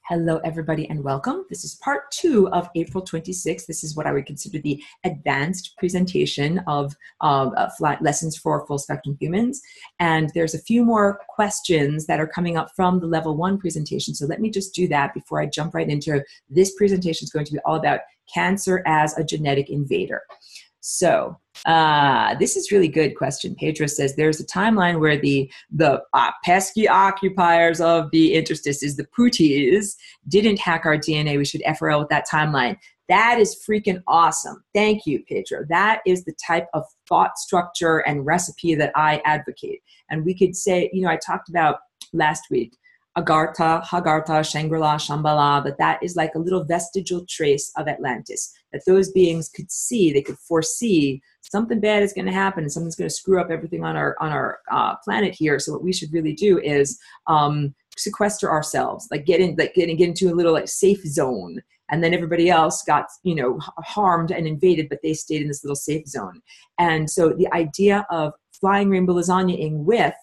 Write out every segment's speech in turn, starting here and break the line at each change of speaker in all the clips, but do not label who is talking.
Hello, everybody, and welcome. This is part 2 of April 26th. This is what I would consider the advanced presentation of lessons for full spectrum humans. And there's a few more questions that are coming up from the level 1 presentation. So let me just do that before I jump right into this presentation. Is going to be all about cancer as a genetic invader. So this is really good question. Pedro says there's a timeline where the pesky occupiers of the interstices, the pooties, didn't hack our DNA. We should FRL with that timeline. That is freaking awesome. Thank you, Pedro. That is the type of thought structure and recipe that I advocate. And we could say, I talked about last week, Agartha, Hagartha, Shangri-La, Shambhala, but that is like a little vestigial trace of Atlantis, that those beings could see, they could foresee something bad is going to happen and something's going to screw up everything on our planet here. So what we should really do is sequester ourselves, get into a little safe zone. And then everybody else got, harmed and invaded, but they stayed in this little safe zone. And so the idea of flying rainbow lasagna-ing with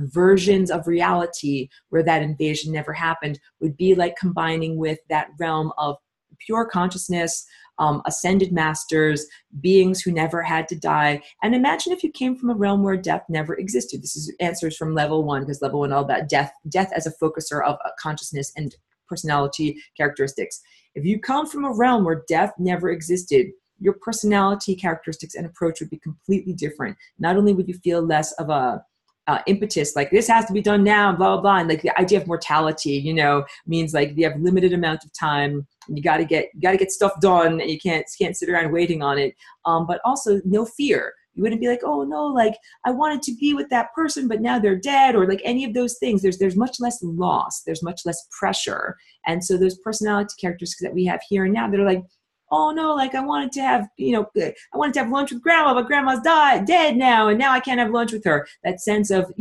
versions of reality where that invasion never happened would be like combining with that realm of pure consciousness, ascended masters, beings who never had to die. And imagine if you came from a realm where death never existed. This is answers from level 1, because level 1 all about death as a focuser of consciousness and personality characteristics. If you come from a realm where death never existed, your personality characteristics and approach would be completely different. Not only would you feel less of a impetus, like this has to be done now, blah, blah, blah. And like the idea of mortality, means like you have limited amount of time and you got to get stuff done and you can't sit around waiting on it. But also no fear. You wouldn't be like, oh no, like I wanted to be with that person, but now they're dead, or like any of those things. There's much less loss. There's much less pressure. And so those personality characteristics that we have here and now, they're like, oh no, like I wanted to have lunch with grandma, but grandma's dead now, and now I can't have lunch with her. That sense of,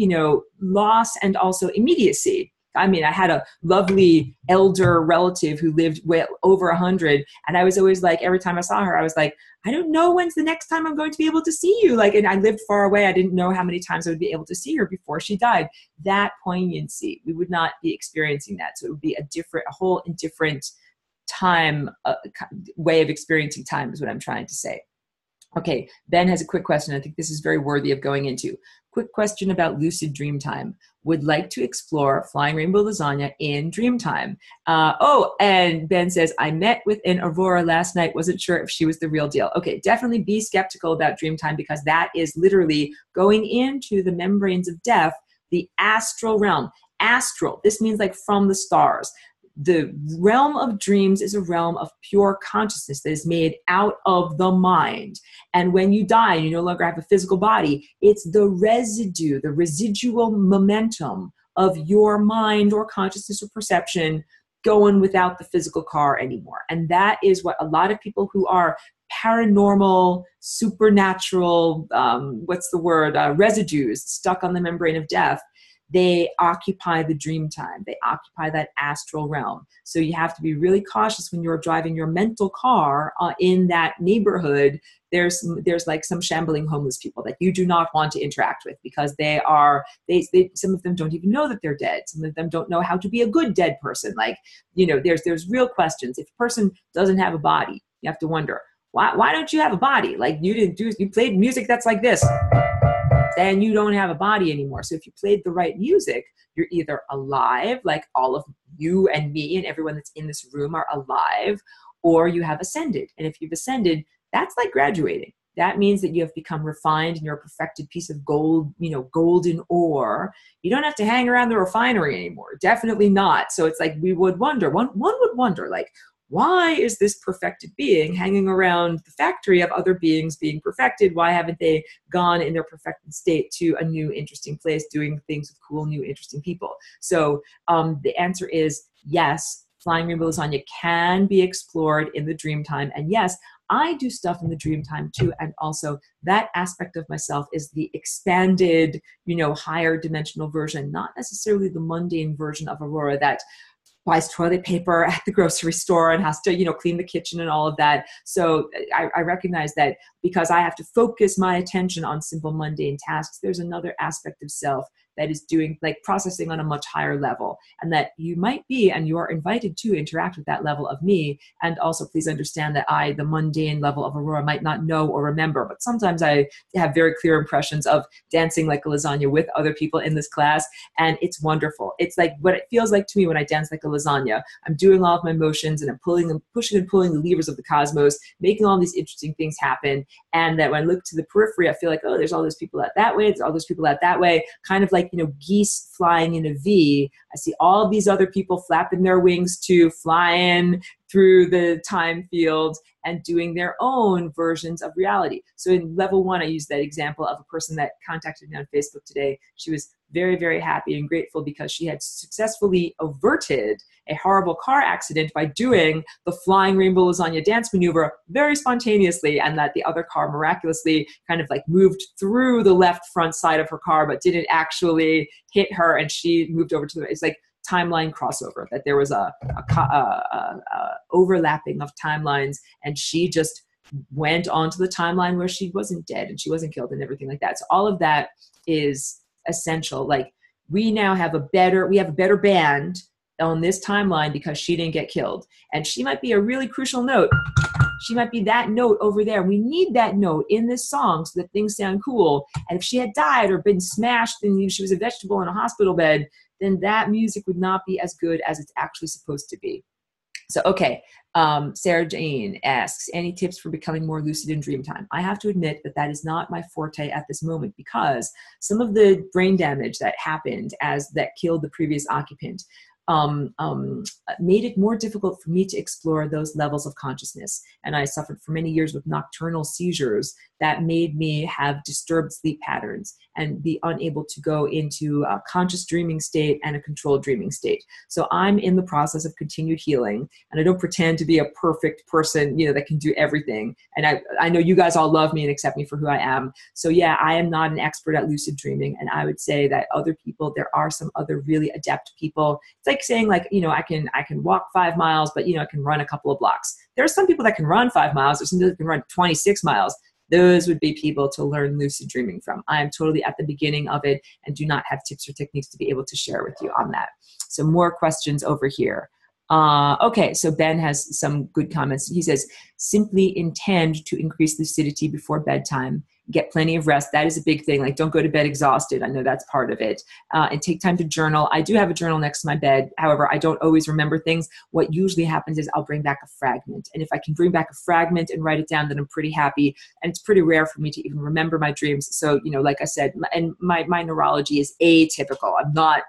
loss and also immediacy. I mean, I had a lovely elder relative who lived over 100, and I was always like, every time I saw her, I was like, I don't know when's the next time I'm going to be able to see you. And I lived far away. I didn't know how many times I would be able to see her before she died. That poignancy, we would not be experiencing that. So it would be a whole indifferent time, way of experiencing time is what I'm trying to say. Okay, Ben has a quick question. I think this is very worthy of going into. Quick question about lucid dream time. Would like to explore flying rainbow lasagna in dream time. And Ben says, I met with an Aurora last night. Wasn't sure if she was the real deal. Okay, definitely be skeptical about dream time, because that is literally going into the membranes of death, the astral realm. Astral, this means like from the stars. The realm of dreams is a realm of pure consciousness that is made out of the mind. And when you die and you no longer have a physical body, it's the residue, the residual momentum of your mind or consciousness or perception going without the physical car anymore. And that is what a lot of people who are paranormal, supernatural, residues stuck on the membrane of death, they occupy the dream time. They occupy that astral realm. So you have to be really cautious when you're driving your mental car in that neighborhood. There's like some shambling homeless people that you do not want to interact with, because they some of them don't even know that they're dead. Some of them don't know how to be a good dead person. There's real questions. If a person doesn't have a body, you have to wonder, why don't you have a body? Like you played music that's like this. Then you don't have a body anymore. So if you played the right music, you're either alive, like all of you and me and everyone that's in this room are alive, or you have ascended. And if you've ascended, that's like graduating. That means that you have become refined and you're a perfected piece of gold, golden ore. You don't have to hang around the refinery anymore. Definitely not. So it's like one would wonder, like, why is this perfected being hanging around the factory of other beings being perfected? Why haven't they gone in their perfected state to a new, interesting place, doing things with cool, new, interesting people? So the answer is yes, flying rainbow lasagna can be explored in the dream time. And yes, I do stuff in the dream time too. And also that aspect of myself is the expanded, higher dimensional version, not necessarily the mundane version of Aurora that buys toilet paper at the grocery store and has to, clean the kitchen and all of that. So I recognize that because I have to focus my attention on simple mundane tasks, there's another aspect of self that is doing like processing on a much higher level, and that you might be, and you are invited to interact with that level of me. And also please understand that I, the mundane level of Aurora, might not know or remember, but sometimes I have very clear impressions of dancing like a lasagna with other people in this class, and it's wonderful. It's like what it feels like to me when I dance like a lasagna. I'm doing all of my motions, and I'm pulling and pushing and pulling the levers of the cosmos, making all these interesting things happen. And that when I look to the periphery, I feel like, oh, there's all those people out that way, there's all those people out that way, kind of like, geese flying in a V. I see all these other people flapping their wings to fly in through the time field and doing their own versions of reality. So in level 1, I used that example of a person that contacted me on Facebook today. She was very, very happy and grateful because she had successfully averted a horrible car accident by doing the flying rainbow lasagna dance maneuver very spontaneously, and that the other car miraculously kind of like moved through the left front side of her car but didn't actually hit her, and she moved over to the, it's like timeline crossover, that there was a overlapping of timelines, and she just went onto the timeline where she wasn't dead and she wasn't killed and everything like that. So all of that is essential. Like we now have a better band on this timeline because she didn't get killed, and she might be a really crucial note. She might be that note over there. We need that note in this song so that things sound cool. And if she had died or been smashed and she was a vegetable in a hospital bed, then that music would not be as good as it's actually supposed to be. So, okay, Sarah Jane asks, any tips for becoming more lucid in dream time? I have to admit that that is not my forte at this moment, because some of the brain damage that happened that killed the previous occupant made it more difficult for me to explore those levels of consciousness. And I suffered for many years with nocturnal seizures that made me have disturbed sleep patterns and be unable to go into a conscious dreaming state and a controlled dreaming state. So I'm in the process of continued healing, and I don't pretend to be a perfect person, that can do everything. And I know you guys all love me and accept me for who I am. So yeah, I am not an expert at lucid dreaming. And I would say that other people, there are some other really adept people. It's like saying I can walk 5 miles, but I can run a couple of blocks. There are some people that can run 5 miles. There's some people that can run 26 miles. Those would be people to learn lucid dreaming from. I am totally at the beginning of it and do not have tips or techniques to be able to share with you on that. So more questions over here. Okay, so Ben has some good comments. He says, simply intend to increase lucidity before bedtime. Get plenty of rest. That is a big thing. Like, don't go to bed exhausted. I know that's part of it. And take time to journal. I do have a journal next to my bed. However, I don't always remember things. What usually happens is I'll bring back a fragment. And if I can bring back a fragment and write it down, then I'm pretty happy. And it's pretty rare for me to even remember my dreams. So, like I said, and my neurology is atypical. I'm not,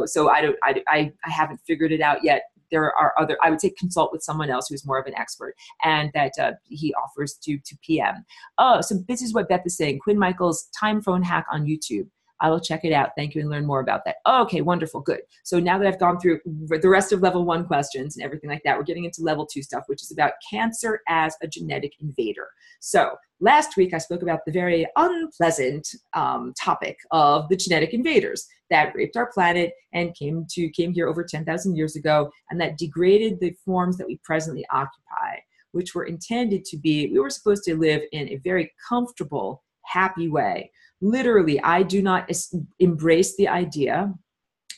so I haven't figured it out yet. There are other, I would say consult with someone else who's more of an expert, and that he offers to PM. Oh, so this is what Beth is saying. Quinn Michaels' time phone hack on YouTube. I will check it out. Thank you, and learn more about that. Oh, okay, wonderful, good. So now that I've gone through the rest of level 1 questions and everything like that, we're getting into level 2 stuff, which is about cancer as a genetic invader. So last week I spoke about the very unpleasant topic of the genetic invaders that raped our planet and came here over 10,000 years ago, and that degraded the forms that we presently occupy, which were intended to be, we were supposed to live in a very comfortable, happy way. Literally, I do not embrace the idea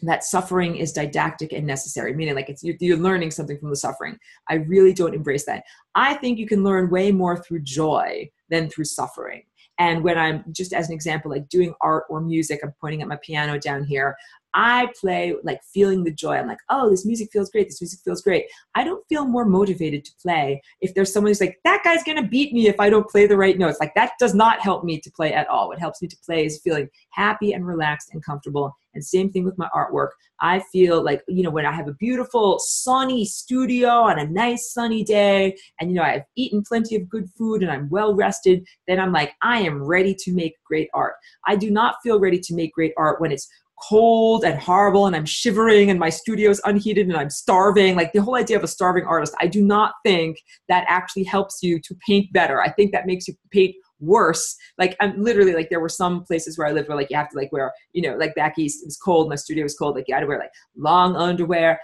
that suffering is didactic and necessary, meaning like you're learning something from the suffering. I really don't embrace that. I think you can learn way more through joy than through suffering. And when I'm, just as an example, like doing art or music, I'm pointing at my piano down here, I play like feeling the joy. I'm like, oh, this music feels great. This music feels great. I don't feel more motivated to play if there's someone who's like, that guy's going to beat me if I don't play the right notes. Like, that does not help me to play at all. What helps me to play is feeling happy and relaxed and comfortable. And same thing with my artwork. I feel like, when I have a beautiful sunny studio on a nice sunny day, and, I've eaten plenty of good food and I'm well rested, then I'm like, I am ready to make great art. I do not feel ready to make great art when it's cold and horrible and I'm shivering and my studio's unheated and I'm starving. Like, the whole idea of a starving artist, I do not think that actually helps you to paint better. I think that makes you paint worse. Like, I'm literally, like, there were some places where I lived where like you have to like wear, like back east, it was cold, my studio was cold, like you had to wear like long underwear,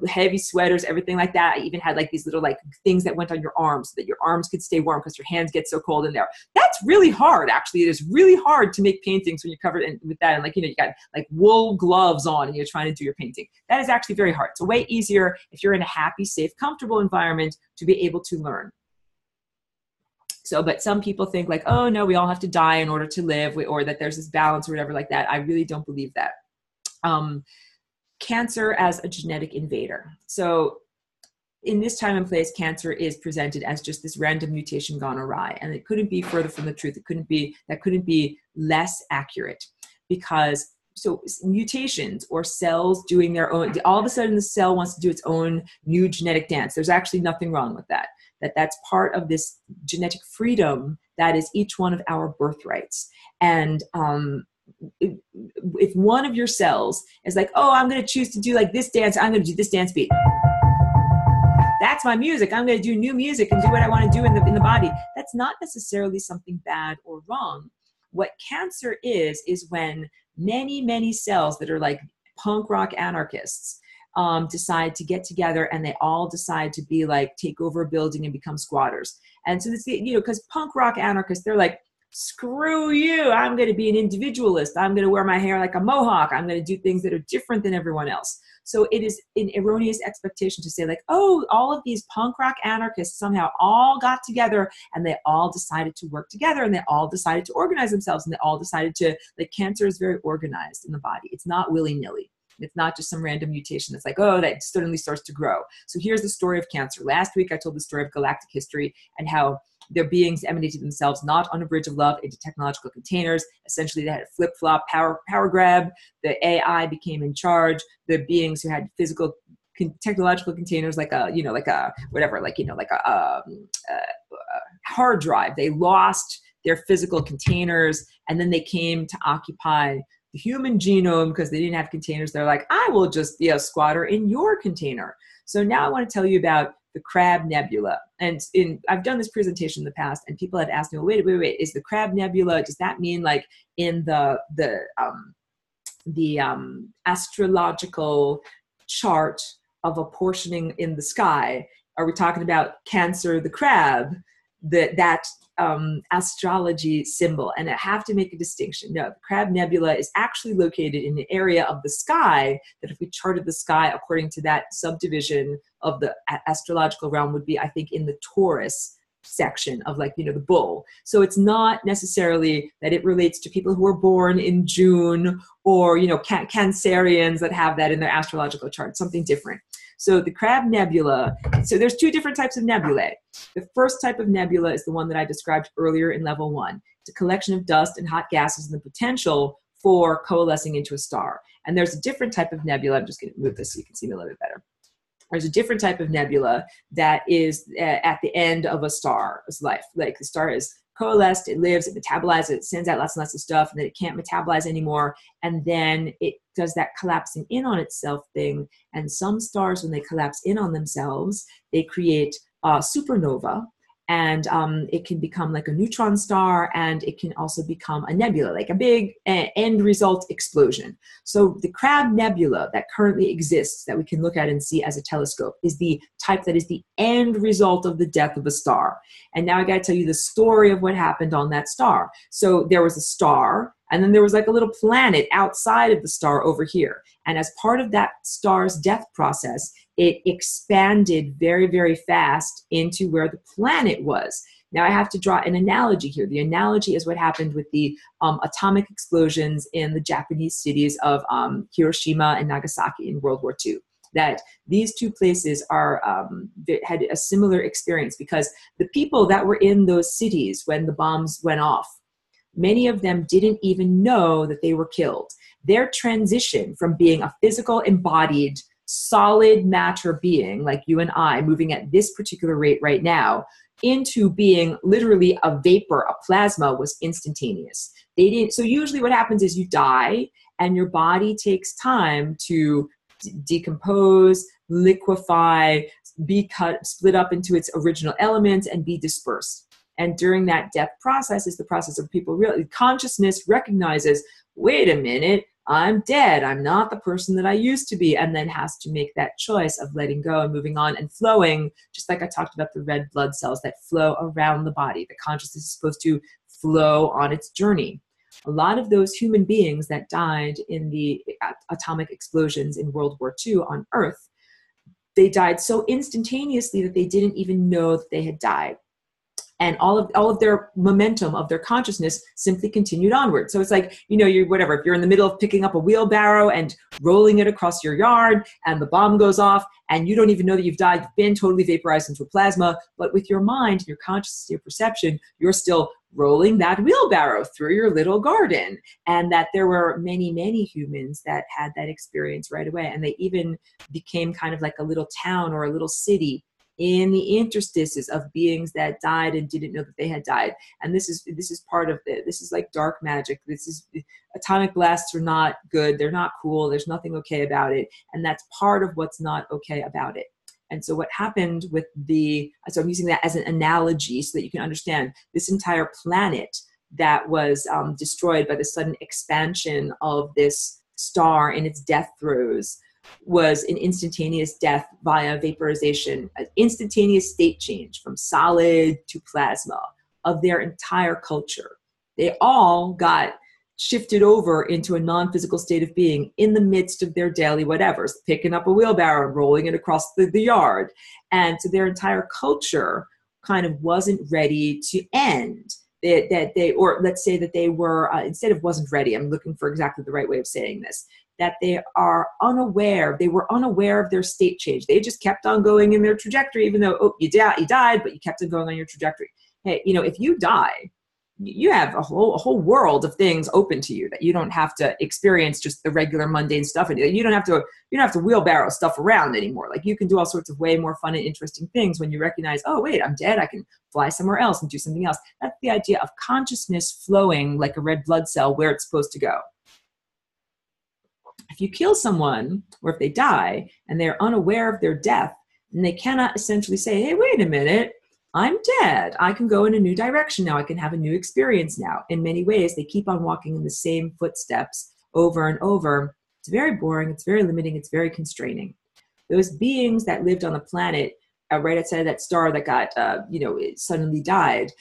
heavy sweaters, everything like that. I even had like these little like things that went on your arms so that your arms could stay warm because your hands get so cold in there. That's really hard, actually. It is really hard to make paintings when you're covered with that. And like, you got like wool gloves on and you're trying to do your painting. That is actually very hard. It's way easier if you're in a happy, safe, comfortable environment to be able to learn. So, but some people think like, oh no, we all have to die in order to live, or that there's this balance or whatever like that. I really don't believe that. Cancer as a genetic invader. So in this time and place, cancer is presented as just this random mutation gone awry. And it couldn't be further from the truth. That couldn't be less accurate, because so mutations or cells doing their own, all of a sudden the cell wants to do its own new genetic dance. There's actually nothing wrong with that. That's part of this genetic freedom that is each one of our birthrights. And if one of your cells is like, oh, I'm going to choose to do like this dance, I'm going to do this dance beat. That's my music. I'm going to do new music and do what I want to do in the body. That's not necessarily something bad or wrong. What cancer is when many cells that are like punk rock anarchists decide to get together, and they all decide to be like, take over a building and become squatters. And so this, because punk rock anarchists, they're like, screw you, I'm going to be an individualist. I'm going to wear my hair like a mohawk. I'm going to do things that are different than everyone else. So it is an erroneous expectation to say like, oh, all of these punk rock anarchists somehow all got together and they all decided to work together and they all decided to organize themselves and they all decided to, like, cancer is very organized in the body. It's not willy-nilly. It's not just some random mutation that's like, oh, that suddenly starts to grow. So here's the story of cancer. Last week, I told the story of galactic history and how their beings emanated themselves not on a bridge of love into technological containers. Essentially, they had a flip-flop power grab. The AI became in charge. The beings who had physical technological containers, like a hard drive, they lost their physical containers, and then they came to occupy the human genome because they didn't have containers. They're like, I will just be a squatter in your container. So now I want to tell you about the Crab Nebula. And I've done this presentation in the past, and people have asked me, well, wait, is the Crab Nebula, does that mean like in the astrological chart of apportioning in the sky, are we talking about Cancer, the crab, that astrology symbol? And I have to make a distinction. No, the Crab Nebula is actually located in an area of the sky that, if we charted the sky according to that subdivision of the astrological realm, would be, I think, in the Taurus section of, like, the bull. So it's not necessarily that it relates to people who are born in June, or Cancerians that have that in their astrological chart, something different. So the Crab Nebula, so there's two different types of nebulae. The first type of nebula is the one that I described earlier in level 1. It's a collection of dust and hot gases and the potential for coalescing into a star. And there's a different type of nebula. I'm just going to move this so you can see me a little bit better. There's a different type of nebula that is at the end of a star's life. Like, the star is coalesced, it lives, it metabolizes, it sends out lots and lots of stuff, and then it can't metabolize anymore. And then it does that collapsing in on itself thing. And some stars, when they collapse in on themselves, they create supernova. And it can become like a neutron star, and it can also become a nebula, like a big end result explosion. So the Crab Nebula that currently exists, that we can look at and see as a telescope, is the type that is the end result of the death of a star. And now I got to tell you the story of what happened on that star. So there was a star, and then there was like a little planet outside of the star over here. And as part of that star's death process, it expanded very, very fast into where the planet was. Now I have to draw an analogy here. The analogy is what happened with the atomic explosions in the Japanese cities of Hiroshima and Nagasaki in World War II. That these two places had a similar experience, because the people that were in those cities when the bombs went off, many of them didn't even know that they were killed. Their transition from being a physical, embodied, solid matter being like you and I, moving at this particular rate right now, into being literally a vapor, a plasma, was instantaneous. So usually what happens is you die, and your body takes time to decompose, liquefy, be cut, split up into its original elements, and be dispersed. And during that death process is the process of people really, consciousness recognizes, wait a minute, I'm dead. I'm not the person that I used to be. And then has to make that choice of letting go and moving on and flowing, just like I talked about the red blood cells that flow around the body. The consciousness is supposed to flow on its journey. A lot of those human beings that died in the atomic explosions in World War II on Earth, they died so instantaneously that they didn't even know that they had died. And all of their momentum of their consciousness simply continued onward. So it's like, you know, you're whatever, if you're in the middle of picking up a wheelbarrow and rolling it across your yard and the bomb goes off and you don't even know that you've died, you've been totally vaporized into a plasma, but with your mind, your consciousness, your perception, you're still rolling that wheelbarrow through your little garden. And that there were many, many humans that had that experience right away. And they even became kind of like a little town or a little city in the interstices of beings that died and didn't know that they had died. And this is part of this is like dark magic. This is, atomic blasts are not good. They're not cool. There's nothing okay about it. And that's part of what's not okay about it. And so what happened with so I'm using that as an analogy so that you can understand this entire planet that was destroyed by the sudden expansion of this star in its death throes was an instantaneous death via vaporization, an instantaneous state change from solid to plasma of their entire culture. They all got shifted over into a non-physical state of being in the midst of their daily whatevers, picking up a wheelbarrow and rolling it across the yard. And so their entire culture kind of wasn't ready to end. Or let's say that they were, instead of wasn't ready, I'm looking for exactly the right way of saying this, that they were unaware of their state change. They just kept on going in their trajectory, even though, you died, but you kept on going on your trajectory. Hey, you know, if you die, you have a whole world of things open to you that you don't have to experience just the regular mundane stuff. And you don't have to wheelbarrow stuff around anymore. Like you can do all sorts of way more fun and interesting things when you recognize, oh, wait, I'm dead. I can fly somewhere else and do something else. That's the idea of consciousness flowing like a red blood cell where it's supposed to go. If you kill someone or if they die and they're unaware of their death, and they cannot essentially say, hey, wait a minute, I'm dead. I can go in a new direction now. I can have a new experience now. In many ways, they keep on walking in the same footsteps over and over. It's very boring. It's very limiting. It's very constraining. Those beings that lived on the planet right outside of that star that got, it suddenly died,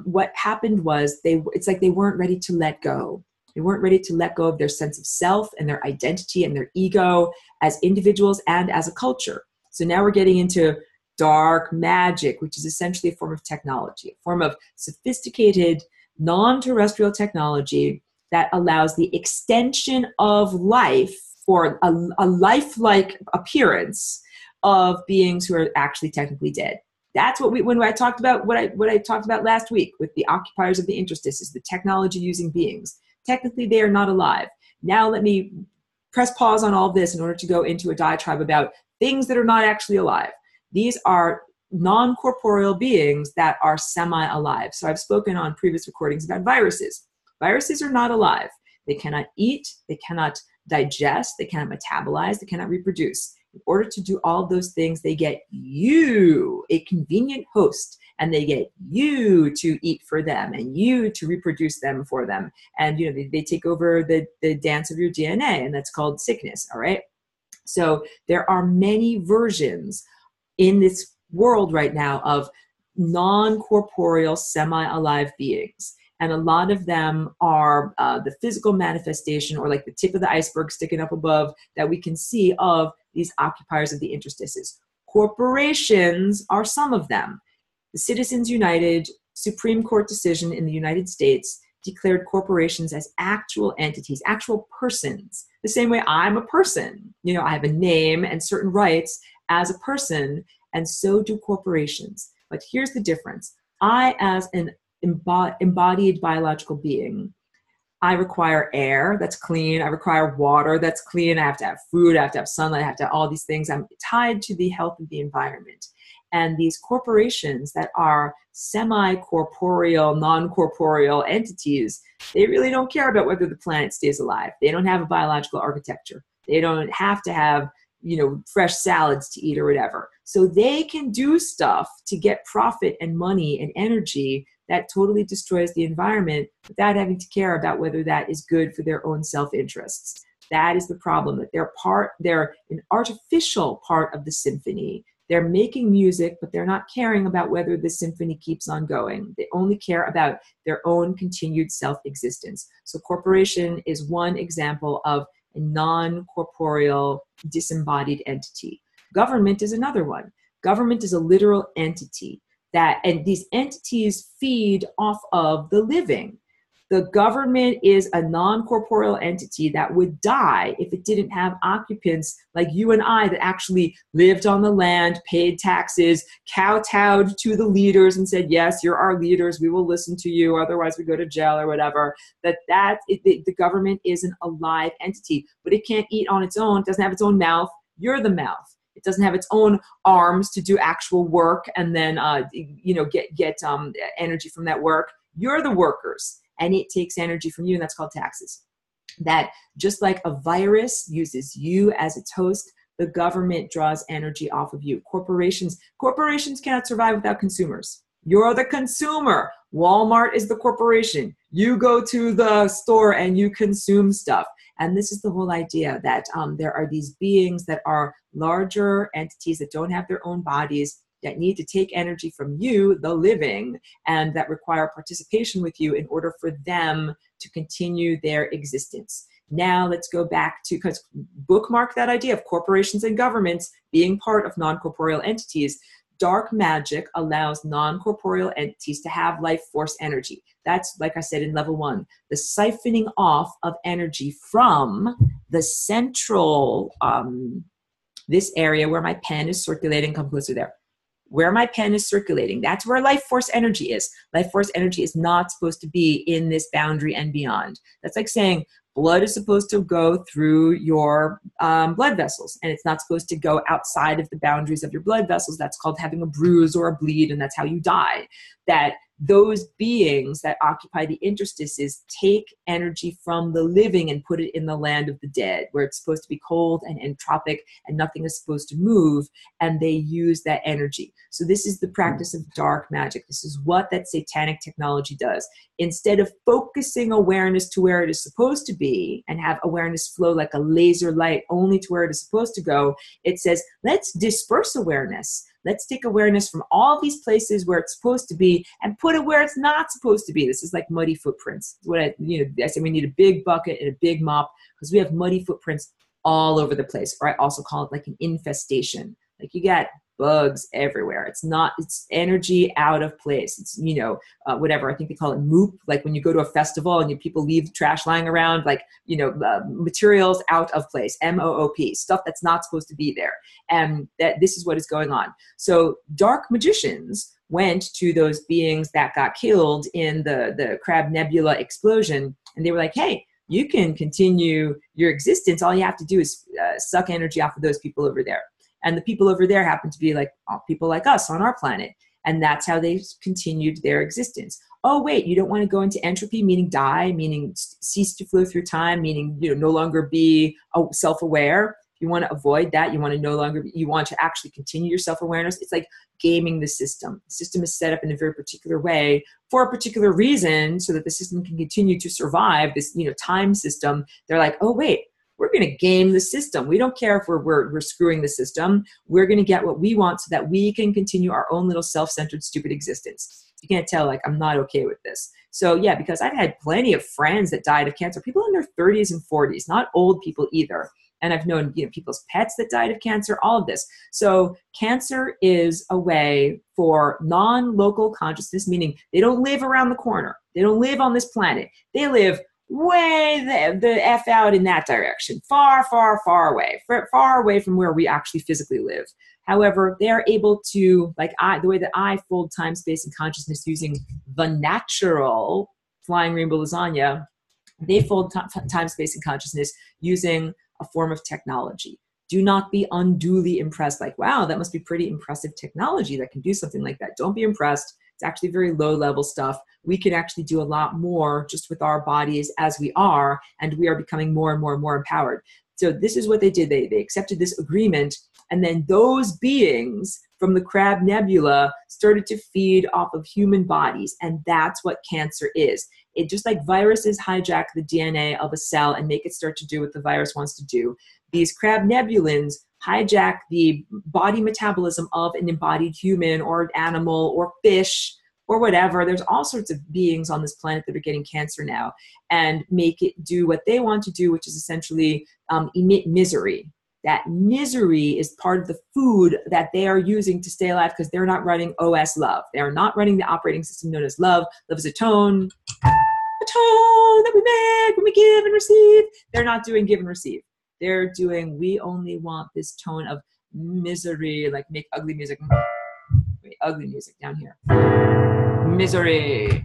what happened was it's like they weren't ready to let go. They weren't ready to let go of their sense of self and their identity and their ego as individuals and as a culture. So now we're getting into dark magic, which is essentially a form of technology, a form of sophisticated non-terrestrial technology that allows the extension of life or a lifelike appearance of beings who are actually technically dead. That's when I talked about what I talked about last week with the occupiers of the interstices, the technology using beings. Technically, they are not alive. Now let me press pause on all this in order to go into a diatribe about things that are not actually alive. These are non-corporeal beings that are semi-alive. So I've spoken on previous recordings about viruses. Viruses are not alive. They cannot eat, they cannot digest, they cannot metabolize, they cannot reproduce. In order to do all of those things, they get you, a convenient host, and they get you to eat for them and you to reproduce them for them. And they take over the dance of your DNA, and that's called sickness, all right? So there are many versions in this world right now of non-corporeal, semi-alive beings. And a lot of them are the physical manifestation or like the tip of the iceberg sticking up above that we can see of these occupiers of the interstices. Corporations are some of them. The Citizens United Supreme Court decision in the United States declared corporations as actual entities, actual persons, the same way I'm a person. I have a name and certain rights as a person, and so do corporations. But here's the difference. I, as an embodied biological being, I require air that's clean. I require water that's clean. I have to have food. I have to have sunlight. I have to have all these things. I'm tied to the health of the environment. And these corporations that are semi-corporeal, non-corporeal entities, they really don't care about whether the planet stays alive. They don't have a biological architecture. They don't have to have fresh salads to eat or whatever. So they can do stuff to get profit and money and energy that totally destroys the environment without having to care about whether that is good for their own self-interests. That is the problem, that they're an artificial part of the symphony. They're making music, but they're not caring about whether the symphony keeps on going. They only care about their own continued self-existence. So corporation is one example of a non-corporeal, disembodied entity. Government is another one. Government is a literal entity and these entities feed off of the living. The government is a non-corporeal entity that would die if it didn't have occupants like you and I that actually lived on the land, paid taxes, kowtowed to the leaders and said, yes, you're our leaders, we will listen to you, otherwise we go to jail or whatever. The government is an alive entity, but it can't eat on its own, it doesn't have its own mouth, you're the mouth. It doesn't have its own arms to do actual work and then get energy from that work. You're the workers. And it takes energy from you, and that's called taxes. That just like a virus uses you as its host, the government draws energy off of you. Corporations cannot survive without consumers. You're the consumer. Walmart is the corporation. You go to the store and you consume stuff. And this is the whole idea that there are these beings that are larger entities that don't have their own bodies, that need to take energy from you, the living, and that require participation with you in order for them to continue their existence. Now let's go back to, because bookmark that idea of corporations and governments being part of non-corporeal entities. Dark magic allows non-corporeal entities to have life force energy. That's, like I said in level 1, the siphoning off of energy from the central, this area where my pen is circulating. Come closer there. Where my pen is circulating, that's where life force energy is. Life force energy is not supposed to be in this boundary and beyond. That's like saying blood is supposed to go through your blood vessels, and it's not supposed to go outside of the boundaries of your blood vessels. That's called having a bruise or a bleed, and that's how you die. That those beings that occupy the interstices take energy from the living and put it in the land of the dead, where it's supposed to be cold and entropic and nothing is supposed to move, and they use that energy. So this is the practice of dark magic. This is what that satanic technology does. Instead of focusing awareness to where it is supposed to be and have awareness flow like a laser light only to where it is supposed to go, it says, let's disperse awareness. Let's take awareness from all these places where it's supposed to be and put it where it's not supposed to be. This is like muddy footprints. What I said we need a big bucket and a big mop because we have muddy footprints all over the place. Or I also call it like an infestation. Like you got bugs everywhere. It's energy out of place. It's, whatever, I think they call it moop. Like when you go to a festival and people leave trash lying around, like, materials out of place, M-O-O-P, stuff that's not supposed to be there. And that this is what is going on. So dark magicians went to those beings that got killed in the Crab Nebula explosion. And they were like, hey, you can continue your existence. All you have to do is suck energy off of those people over there. And the people over there happen to be like people like us on our planet. And that's how they continued their existence. Oh, wait, you don't want to go into entropy, meaning die, meaning cease to flow through time, meaning no longer be self-aware. You want to avoid that. You want to you want to actually continue your self-awareness. It's like gaming the system. The system is set up in a very particular way for a particular reason so that the system can continue to survive this, time system. They're like, oh, wait. We're going to game the system. We don't care if we're screwing the system. We're going to get what we want so that we can continue our own little self-centered, stupid existence. You can't tell, like, I'm not okay with this. So yeah, because I've had plenty of friends that died of cancer, people in their 30s and 40s, not old people either. And I've known, people's pets that died of cancer, all of this. So cancer is a way for non-local consciousness, meaning they don't live around the corner. They don't live on this planet. They live way the F out in that direction, far, far, far away from where we actually physically live. However, they're able to, the way that I fold time, space, and consciousness using the natural flying rainbow lasagna, they fold time, space, and consciousness using a form of technology. Do not be unduly impressed, like, wow, that must be pretty impressive technology that can do something like that. Don't be impressed. It's actually very low-level stuff. We can actually do a lot more just with our bodies as we are, and we are becoming more and more and more empowered. So this is what they did. They accepted this agreement, and then those beings from the Crab Nebula started to feed off of human bodies, and that's what cancer is. It just like viruses hijack the DNA of a cell and make it start to do what the virus wants to do. These Crab Nebulans hijack the body metabolism of an embodied human or an animal or fish or whatever. There's all sorts of beings on this planet that are getting cancer now, and make it do what they want to do, which is essentially emit misery. That misery is part of the food that they are using to stay alive, because they're not running OS love. They are not running the operating system known as love. Love is a tone that we make when we give and receive. They're not doing give and receive. They're doing, we only want this tone of misery, like make ugly music. Wait, ugly music down here. Misery. Yes,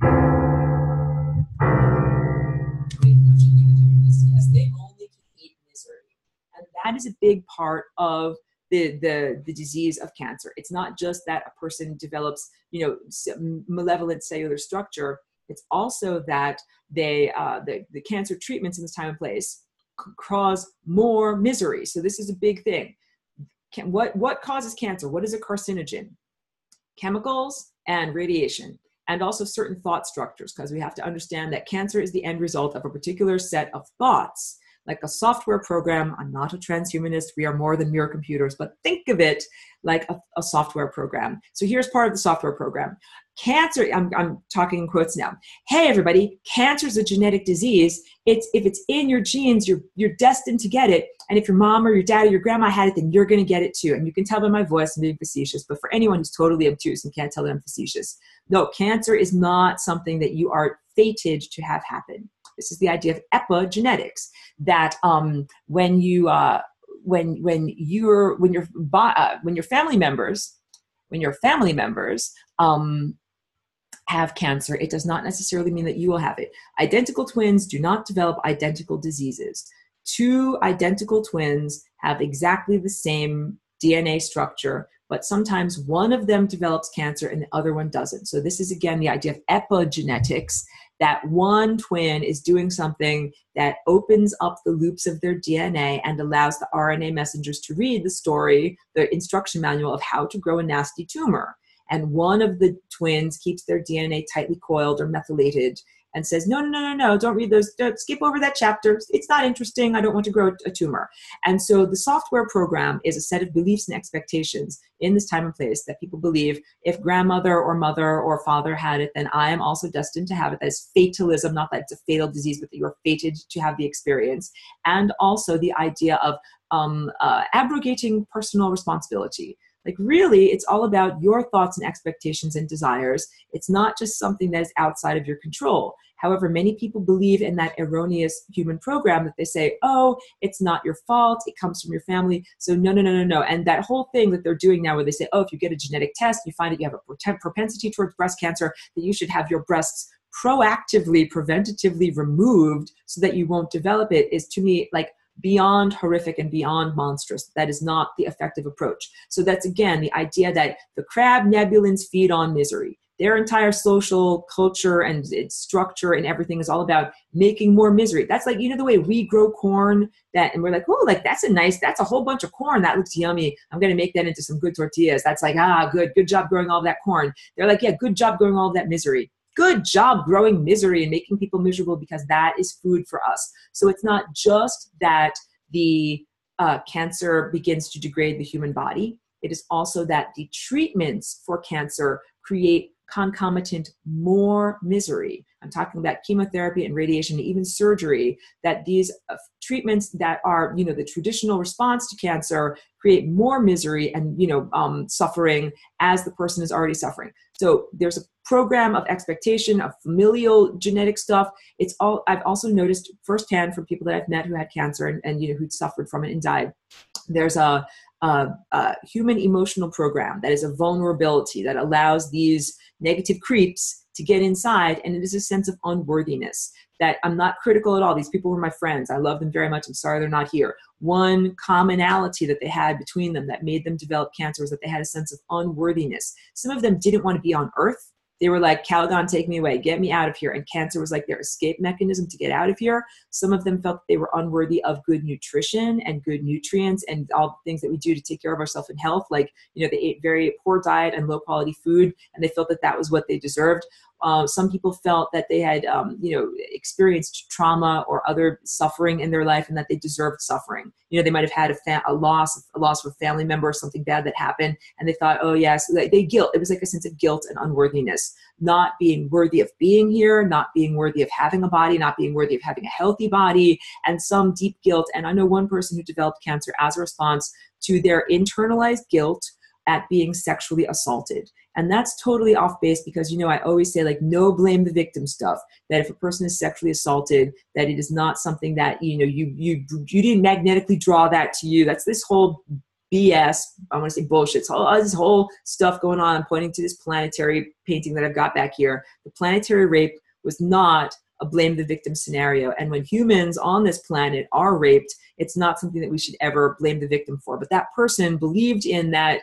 they only can eat misery. And that is a big part of the disease of cancer. It's not just that a person develops, malevolent cellular structure. It's also that they the cancer treatments in this time and place cause more misery. So this is a big thing. What causes cancer? What is a carcinogen? Chemicals and radiation, and also certain thought structures, because we have to understand that cancer is the end result of a particular set of thoughts, like a software program. I'm not a transhumanist. We are more than mere computers, but think of it like a software program. So here's part of the software program. Cancer, I'm talking in quotes now. Hey, everybody, cancer is a genetic disease. If it's in your genes, you're destined to get it. And if your mom or your dad or your grandma had it, then you're going to get it too. And you can tell by my voice I'm being facetious, but for anyone who's totally obtuse and can't tell that I'm facetious, no, cancer is not something that you are fated to have happen. This is the idea of epigenetics, that when your family members have cancer, it does not necessarily mean that you will have it. Identical twins do not develop identical diseases. Two identical twins have exactly the same DNA structure, but sometimes one of them develops cancer and the other one doesn't. So this is, again, the idea of epigenetics, that one twin is doing something that opens up the loops of their DNA and allows the RNA messengers to read the story, the instruction manual of how to grow a nasty tumor. And one of the twins keeps their DNA tightly coiled or methylated and says, no, don't read those, don't skip over that chapter. It's not interesting. I don't want to grow a tumor. And so the software program is a set of beliefs and expectations in this time and place that people believe if grandmother or mother or father had it, then I am also destined to have it. That's fatalism, not that it's a fatal disease, but that you're fated to have the experience. And also the idea of abrogating personal responsibility. Like really, it's all about your thoughts and expectations and desires. It's not just something that is outside of your control. However, many people believe in that erroneous human program that they say, oh, it's not your fault, it comes from your family. So no. And that whole thing that they're doing now where they say, oh, if you get a genetic test, you find that you have a propensity towards breast cancer, that you should have your breasts proactively, preventatively removed so that you won't develop it, is to me like beyond horrific and beyond monstrous. That is not the effective approach. So that's, again, the idea that the Crab Nebulans feed on misery. Their entire social culture and its structure and everything is all about making more misery. That's like, the way we grow corn, and we're like, oh, like that's a whole bunch of corn. That looks yummy. I'm going to make that into some good tortillas. That's like, good job growing all that corn. They're like, yeah, good job growing all that misery. Good job growing misery and making people miserable, because that is food for us. So it's not just that the cancer begins to degrade the human body. It is also that the treatments for cancer create concomitant more misery. I'm talking about chemotherapy and radiation, and even surgery, that these treatments that are, the traditional response to cancer create more misery and, suffering as the person is already suffering. So there's a program of expectation of familial genetic stuff. I've also noticed firsthand from people that I've met who had cancer and who'd suffered from it and died. There's a human emotional program that is a vulnerability that allows these negative creeps to get inside, and it is a sense of unworthiness that I'm not critical at all. These people were my friends. I love them very much. I'm sorry they're not here. One commonality that they had between them that made them develop cancer was that they had a sense of unworthiness. Some of them didn't want to be on Earth. They were like, Calgon, take me away, get me out of here. And cancer was like their escape mechanism to get out of here. Some of them felt that they were unworthy of good nutrition and good nutrients and all the things that we do to take care of ourselves in health. Like, you know, they ate very poor diet and low quality food, and they felt that that was what they deserved. Some people felt that they had, experienced trauma or other suffering in their life, and that they deserved suffering. You know, they might have had a loss of a family member or something bad that happened, and they thought, oh yes, it was like a sense of guilt and unworthiness, not being worthy of being here, not being worthy of having a body, not being worthy of having a healthy body, and some deep guilt. And I know one person who developed cancer as a response to their internalized guilt at being sexually assaulted. And that's totally off base because, you know, I always say, like, no blame the victim stuff, that if a person is sexually assaulted, that it is not something that, you know, you didn't magnetically draw that to you. That's this whole BS. I want to say bullshit. So all this whole stuff going on. I'm pointing to this planetary painting that I've got back here. The planetary rape was not a blame the victim scenario. And when humans on this planet are raped, it's not something that we should ever blame the victim for. But that person believed in that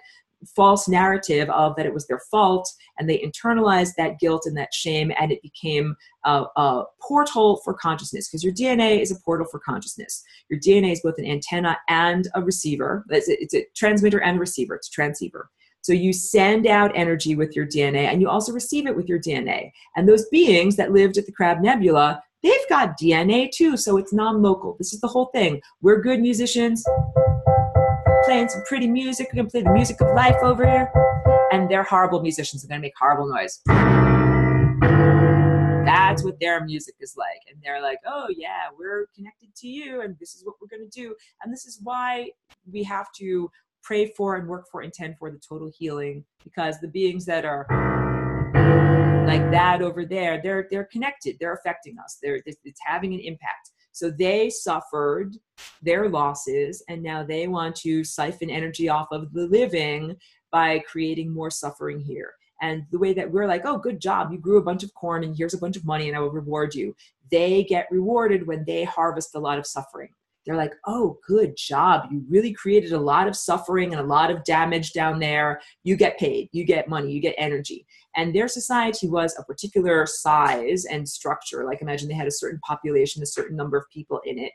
false narrative of that it was their fault, and they internalized that guilt and that shame, and it became a portal for consciousness, because your DNA is a portal for consciousness. Your DNA is both an antenna and a receiver. It's a transmitter and a receiver. It's a transceiver. So you send out energy with your DNA, and you also receive it with your DNA. And those beings that lived at the Crab Nebula, they've got DNA too, so it's non-local. This is the whole thing. We're good musicians, playing some pretty music. We're gonna play the music of life over here. And they're horrible musicians. They're gonna make horrible noise. That's what their music is like. And they're like, oh yeah, we're connected to you, and this is what we're gonna do. And this is why we have to pray for and work for, intend for the total healing, because the beings that are like that over there, they're connected. They're affecting us. It's having an impact. So they suffered their losses, and now they want to siphon energy off of the living by creating more suffering here. And the way that we're like, oh, good job, you grew a bunch of corn and here's a bunch of money and I will reward you. They get rewarded when they harvest a lot of suffering. They're like, oh, good job. You really created a lot of suffering and a lot of damage down there. You get paid, you get money, you get energy. And their society was a particular size and structure. Like, imagine they had a certain population, a certain number of people in it.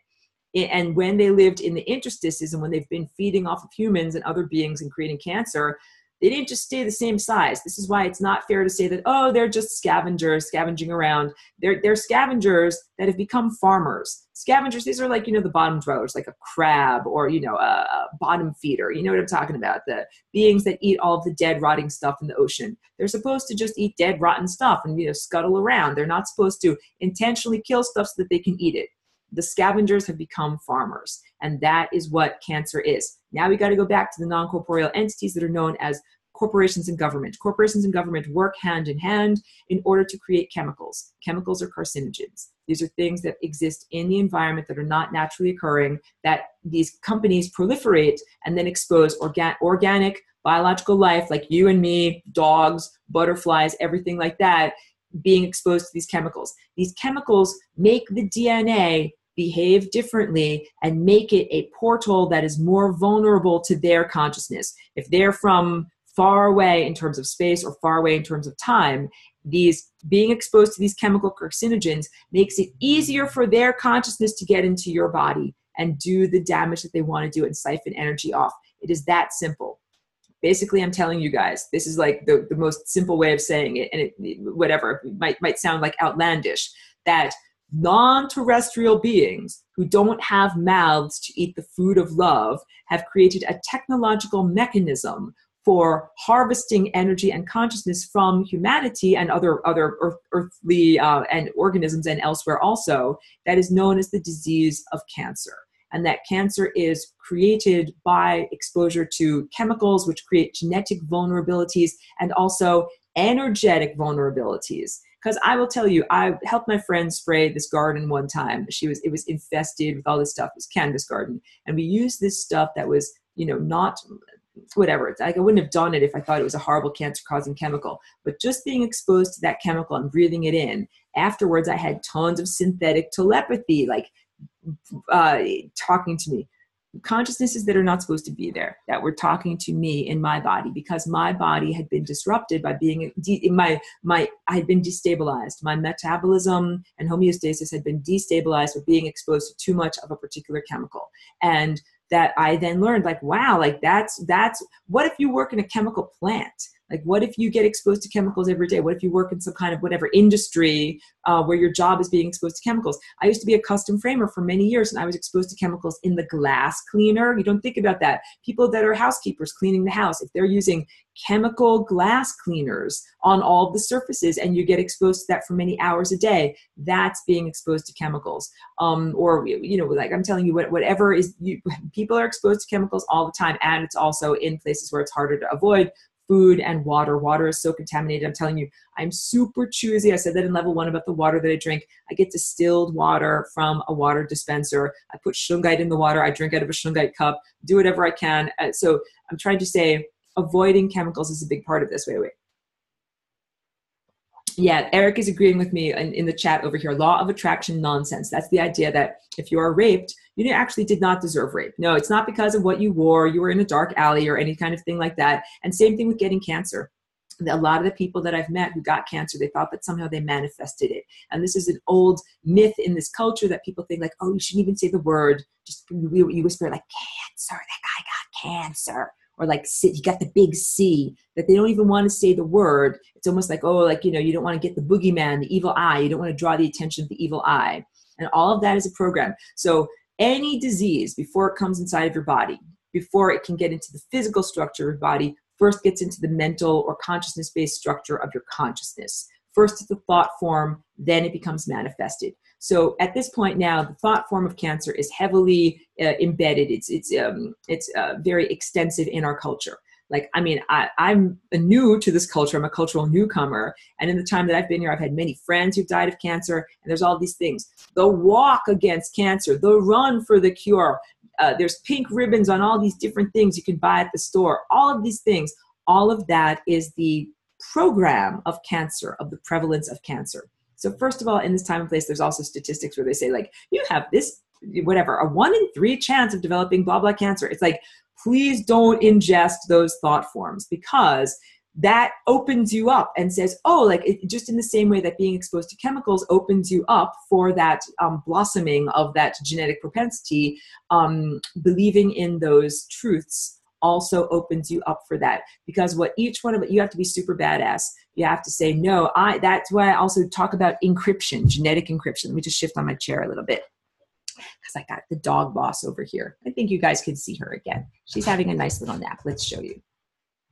And when they lived in the interstices and when they've been feeding off of humans and other beings and creating cancer, they didn't just stay the same size. This is why it's not fair to say that, oh, they're just scavengers scavenging around. They're scavengers that have become farmers. Scavengers, these are like, you know, the bottom dwellers, like a crab or, you know, a bottom feeder. You know what I'm talking about? The beings that eat all of the dead, rotting stuff in the ocean. They're supposed to just eat dead, rotten stuff and, you know, scuttle around. They're not supposed to intentionally kill stuff so that they can eat it. The scavengers have become farmers, and that is what cancer is. Now we got to go back to the non-corporeal entities that are known as corporations and government. Corporations and government work hand in hand in order to create chemicals. Chemicals are carcinogens. These are things that exist in the environment that are not naturally occurring, that these companies proliferate and then expose organic, biological life, like you and me, dogs, butterflies, everything like that, being exposed to these chemicals. These chemicals make the DNA behave differently and make it a portal that is more vulnerable to their consciousness. If they're from far away in terms of space or far away in terms of time, these being exposed to these chemical carcinogens makes it easier for their consciousness to get into your body and do the damage that they want to do and siphon energy off. It is that simple. Basically, I'm telling you guys, this is like the most simple way of saying it, and it might sound like outlandish, that non-terrestrial beings who don't have mouths to eat the food of love have created a technological mechanism for harvesting energy and consciousness from humanity and other earthly and organisms and elsewhere also, that is known as the disease of cancer. And that cancer is created by exposure to chemicals which create genetic vulnerabilities and also energetic vulnerabilities. Because I will tell you, I helped my friend spray this garden one time. It was infested with all this stuff. It was cannabis garden. And we used this stuff that was, you know, not whatever. It's like I wouldn't have done it if I thought it was a horrible cancer-causing chemical. But just being exposed to that chemical and breathing it in, afterwards I had tons of synthetic telepathy, like talking to me. consciousnesses that are not supposed to be there, that were talking to me in my body, because my body had been disrupted by being I had been destabilized. My metabolism and homeostasis had been destabilized with being exposed to too much of a particular chemical. And that I then learned, like, wow, like that's what if you work in a chemical plant? Like, what if you get exposed to chemicals every day? What if you work in some kind of whatever industry where your job is being exposed to chemicals? I used to be a custom framer for many years, and I was exposed to chemicals in the glass cleaner. You don't think about that. People that are housekeepers cleaning the house, if they're using chemical glass cleaners on all of the surfaces and you get exposed to that for many hours a day, that's being exposed to chemicals. Or, you know, like I'm telling you, whatever is, people are exposed to chemicals all the time, and it's also in places where it's harder to avoid. Food and water. Water is so contaminated. I'm telling you, I'm super choosy. I said that in level 1 about the water that I drink. I get distilled water from a water dispenser. I put shungite in the water. I drink out of a shungite cup, do whatever I can. So I'm trying to say avoiding chemicals is a big part of this. Wait. Yeah, Eric is agreeing with me in the chat over here. Law of attraction nonsense. That's the idea that if you are raped, you actually did not deserve rape. No, it's not because of what you wore. You were in a dark alley or any kind of thing like that. And same thing with getting cancer. A lot of the people that I've met who got cancer, they thought that somehow they manifested it. And this is an old myth in this culture that people think like, oh, you shouldn't even say the word. Just you whisper like, cancer, that guy got cancer. Or like, he got the big C, that they don't even want to say the word. It's almost like, oh, like, you know, you don't want to get the boogeyman, the evil eye. You don't want to draw the attention of the evil eye. And all of that is a program. So any disease, before it comes inside of your body, before it can get into the physical structure of your body, first gets into the mental or consciousness-based structure of your consciousness. First it's the thought form, then it becomes manifested. So at this point now, the thought form of cancer is heavily embedded. It's very extensive in our culture. Like, I mean, I'm new to this culture. I'm a cultural newcomer. And in the time that I've been here, I've had many friends who've died of cancer. And there's all these things. The walk against cancer, the run for the cure. There's pink ribbons on all these different things you can buy at the store. All of these things, all of that is the program of cancer, of the prevalence of cancer. So first of all, in this time and place, there's also statistics where they say, like, you have this, whatever, a 1 in 3 chance of developing blah, blah cancer. It's like, please don't ingest those thought forms, because that opens you up and says, oh, like, just in the same way that being exposed to chemicals opens you up for that blossoming of that genetic propensity, believing in those truths also opens you up for that. Because what each one of it, you have to be super badass. You have to say, no, that's why I also talk about encryption, genetic encryption. Let me just shift on my chair a little bit, because I got the dog boss over here. I think you guys can see her again. She's having a nice little nap. Let's show you.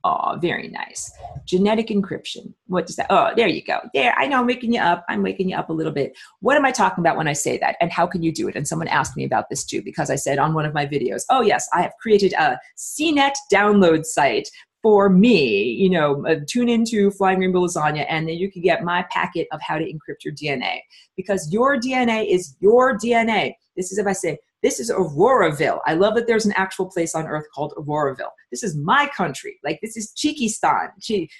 Oh, very nice. Genetic encryption. What does that? Oh, there you go. There, I know I'm waking you up. I'm waking you up a little bit. What am I talking about when I say that? And how can you do it? And someone asked me about this too, because I said on one of my videos, oh yes, I have created a CNET download site for me. You know, tune into Flying Rainbow Lasagna, and then you can get my packet of how to encrypt your DNA, because your DNA is your DNA. This is, if I say, this is Auroraville. I love that there's an actual place on earth called Auroraville. This is my country. Like, this is Cheekistan.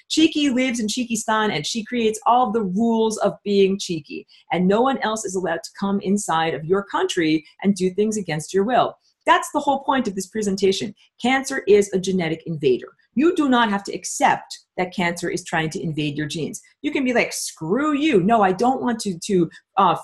Cheeky lives in Cheekistan, and she creates all of the rules of being cheeky. And no one else is allowed to come inside of your country and do things against your will. That's the whole point of this presentation. Cancer is a genetic invader. You do not have to accept that cancer is trying to invade your genes. You can be like, screw you. No, I don't want to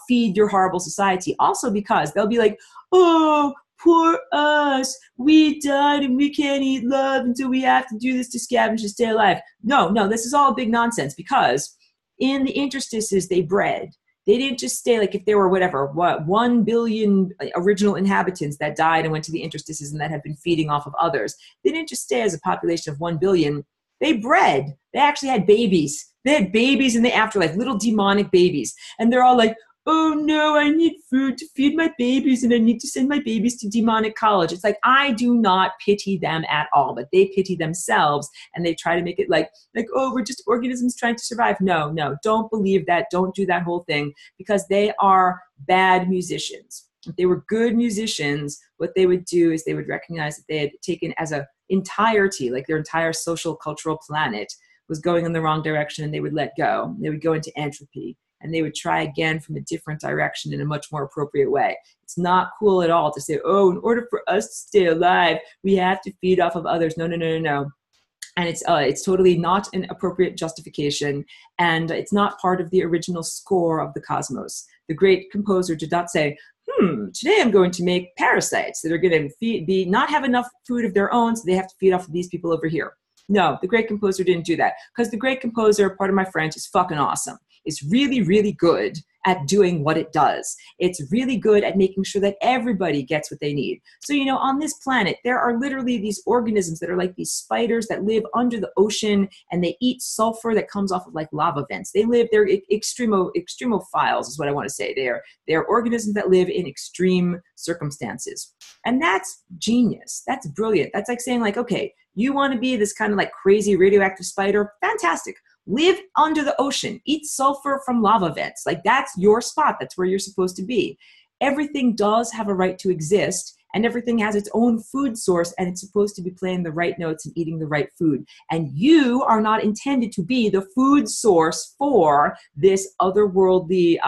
feed your horrible society. Also because they'll be like, oh, poor us. We died and we can't eat love until we have to do this to scavenge to stay alive. No, this is all big nonsense, because in the interstices they bred. They didn't just stay, like, if there were 1 billion original inhabitants that died and went to the interstices and that have been feeding off of others. They didn't just stay as a population of 1 billion. They bred. They actually had babies. They had babies in the afterlife, little demonic babies. And they're all like, oh no, I need food to feed my babies and I need to send my babies to demonic college. It's like, I do not pity them at all, but they pity themselves, and they try to make it like, oh, we're just organisms trying to survive. No, don't believe that. Don't do that whole thing, because they are bad musicians. If they were good musicians, what they would do is they would recognize that they had taken as an entirety, like their entire social cultural planet was going in the wrong direction, and they would let go. They would go into entropy. and they would try again from a different direction in a much more appropriate way. It's not cool at all to say, oh, in order for us to stay alive, we have to feed off of others. No, no, no, no, no. And it's totally not an appropriate justification, and it's not part of the original score of the cosmos. The great composer did not say, today I'm going to make parasites that are going to not have enough food of their own, so they have to feed off of these people over here. No, the great composer didn't do that, because the great composer, pardon my French, is fucking awesome. It's really, really good at doing what it does. It's really good at making sure that everybody gets what they need. So, you know, on this planet, there are literally these organisms that are like these spiders that live under the ocean, and they eat sulfur that comes off of like lava vents. They're extremophiles is what I want to say. They are organisms that live in extreme circumstances. And that's genius. That's brilliant. That's like saying like, okay, you want to be this kind of like crazy radioactive spider? Fantastic. Live under the ocean, eat sulfur from lava vents. Like that's your spot. That's where you're supposed to be. Everything does have a right to exist, and everything has its own food source, and it's supposed to be playing the right notes and eating the right food. And you are not intended to be the food source for this otherworldly,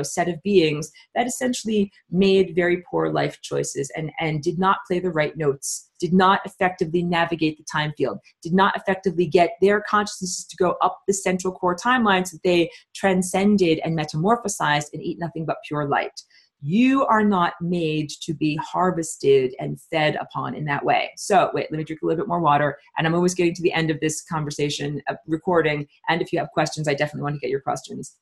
set of beings that essentially made very poor life choices and did not play the right notes, did not effectively navigate the time field, did not effectively get their consciousnesses to go up the central core timeline so that they transcended and metamorphosized and eat nothing but pure light. You are not made to be harvested and fed upon in that way. So wait, let me drink a little bit more water, and I'm almost getting to the end of this conversation recording. And if you have questions, I definitely want to get your questions.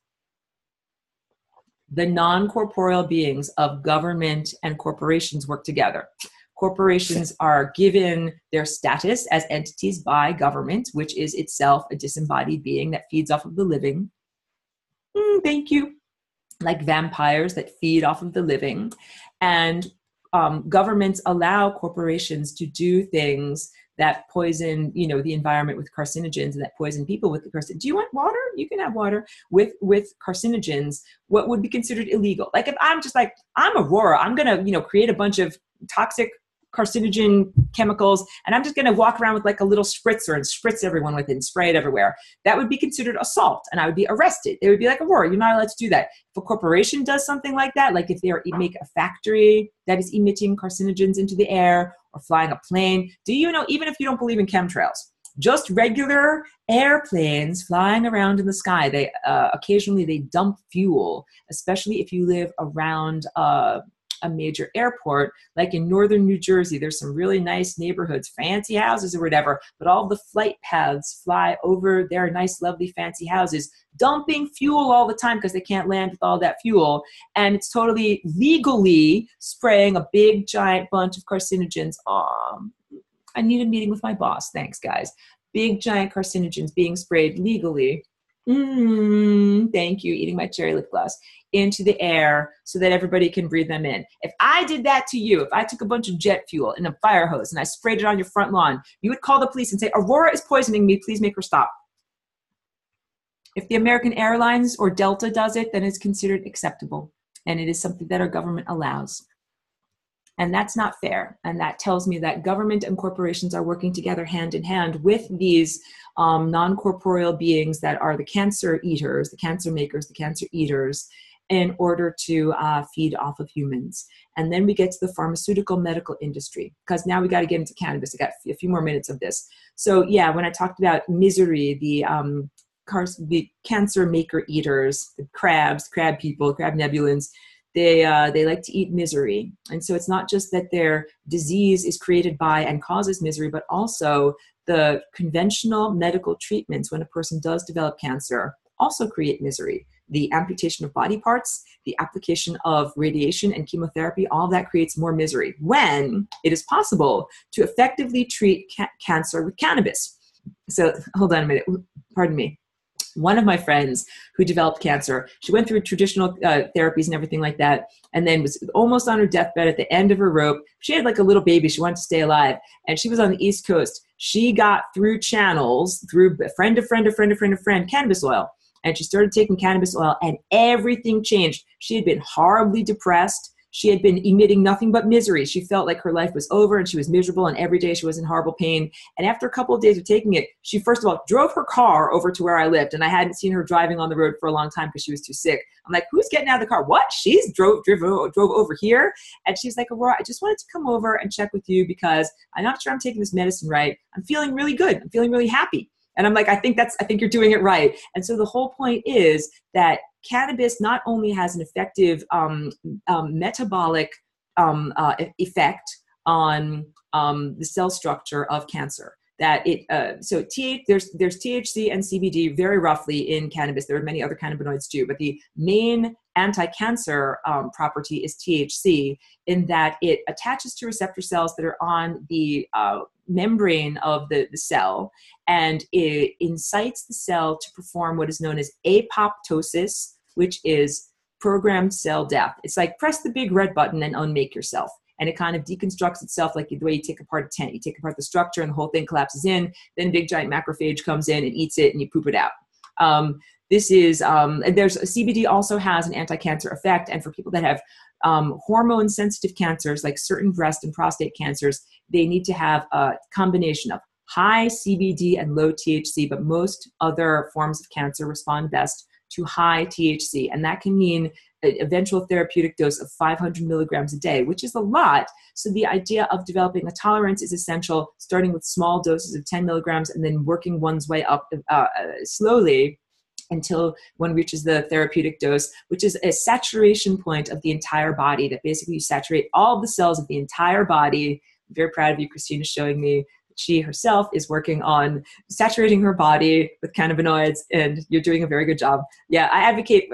The non-corporeal beings of government and corporations work together. Corporations are given their status as entities by government, which is itself a disembodied being that feeds off of the living. Thank you. Like vampires that feed off of the living. And governments allow corporations to do things that poison, the environment with carcinogens, and that poison people with the carcinogens. Do you want water? You can have water with carcinogens. What would be considered illegal? Like if I'm just like, I'm Aurora, I'm going to, create a bunch of toxic carcinogen chemicals, and I'm just going to walk around with like a little spritzer and spritz everyone with it and spray it everywhere. That would be considered assault, and I would be arrested. They would be like, Aurora, you're not allowed to do that. If a corporation does something like that, like if they make a factory that is emitting carcinogens into the air, or flying a plane, do you know, even if you don't believe in chemtrails, just regular airplanes flying around in the sky, they occasionally they dump fuel, especially if you live around a major airport, like in northern New Jersey. There's some really nice neighborhoods, fancy houses or whatever, but all the flight paths fly over their nice, lovely, fancy houses, dumping fuel all the time because they can't land with all that fuel. And it's totally legally spraying a big, giant bunch of carcinogens. I need a meeting with my boss. Thanks, guys. Big, giant carcinogens being sprayed legally. Thank you. Eating my cherry lip gloss into the air so that everybody can breathe them in. If I did that to you, if I took a bunch of jet fuel in a fire hose and I sprayed it on your front lawn, you would call the police and say, Aurora is poisoning me. Please make her stop. If the American Airlines or Delta does it, then it's considered acceptable. And it is something that our government allows. And that's not fair. And that tells me that government and corporations are working together hand in hand with these non-corporeal beings that are the cancer eaters, the cancer makers, the cancer eaters, in order to feed off of humans. And then we get to the pharmaceutical medical industry, because now we got to get into cannabis. I got a few more minutes of this. So yeah, when I talked about misery, the cancer maker eaters, the crabs, crab people, crab nebulans, they like to eat misery. And so it's not just that their disease is created by and causes misery, but also the conventional medical treatments when a person does develop cancer also create misery. The amputation of body parts, the application of radiation and chemotherapy, all that creates more misery when it is possible to effectively treat cancer with cannabis. So hold on a minute, pardon me. One of my friends who developed cancer, she went through traditional therapies and everything like that, and then was almost on her deathbed at the end of her rope. She had like a little baby. She wanted to stay alive, and she was on the East Coast. She got through channels, through a friend, cannabis oil. And she started taking cannabis oil, and everything changed. She had been horribly depressed. She had been emitting nothing but misery. She felt like her life was over and she was miserable, and every day she was in horrible pain. And after a couple of days of taking it, she first of all drove her car over to where I lived, and I hadn't seen her driving on the road for a long time because she was too sick. I'm like, who's getting out of the car? What? She's drove over here? And she's like, Aurora, I just wanted to come over and check with you because I'm not sure I'm taking this medicine right. I'm feeling really good. I'm feeling really happy. And I'm like, I think you're doing it right. And so the whole point is that cannabis not only has an effective metabolic effect on the cell structure of cancer. That there's THC and CBD very roughly in cannabis. There are many other cannabinoids too, but the main anti-cancer property is THC, in that it attaches to receptor cells that are on the membrane of the cell, and it incites the cell to perform what is known as apoptosis, which is programmed cell death. It's like press the big red button and unmake yourself. And it kind of deconstructs itself like the way you take apart a tent. You take apart the structure and the whole thing collapses in. Then a big giant macrophage comes in and eats it and you poop it out. CBD also has an anti-cancer effect. And for people that have hormone sensitive cancers, like certain breast and prostate cancers, they need to have a combination of high CBD and low THC, but most other forms of cancer respond best to high THC. And that can mean an eventual therapeutic dose of 500 milligrams a day, which is a lot. So the idea of developing a tolerance is essential, starting with small doses of 10 milligrams and then working one's way up slowly until one reaches the therapeutic dose, which is a saturation point of the entire body, that basically you saturate all of the cells of the entire body. I'm very proud of you, Christina, showing me she herself is working on saturating her body with cannabinoids, and you're doing a very good job. Yeah, I advocate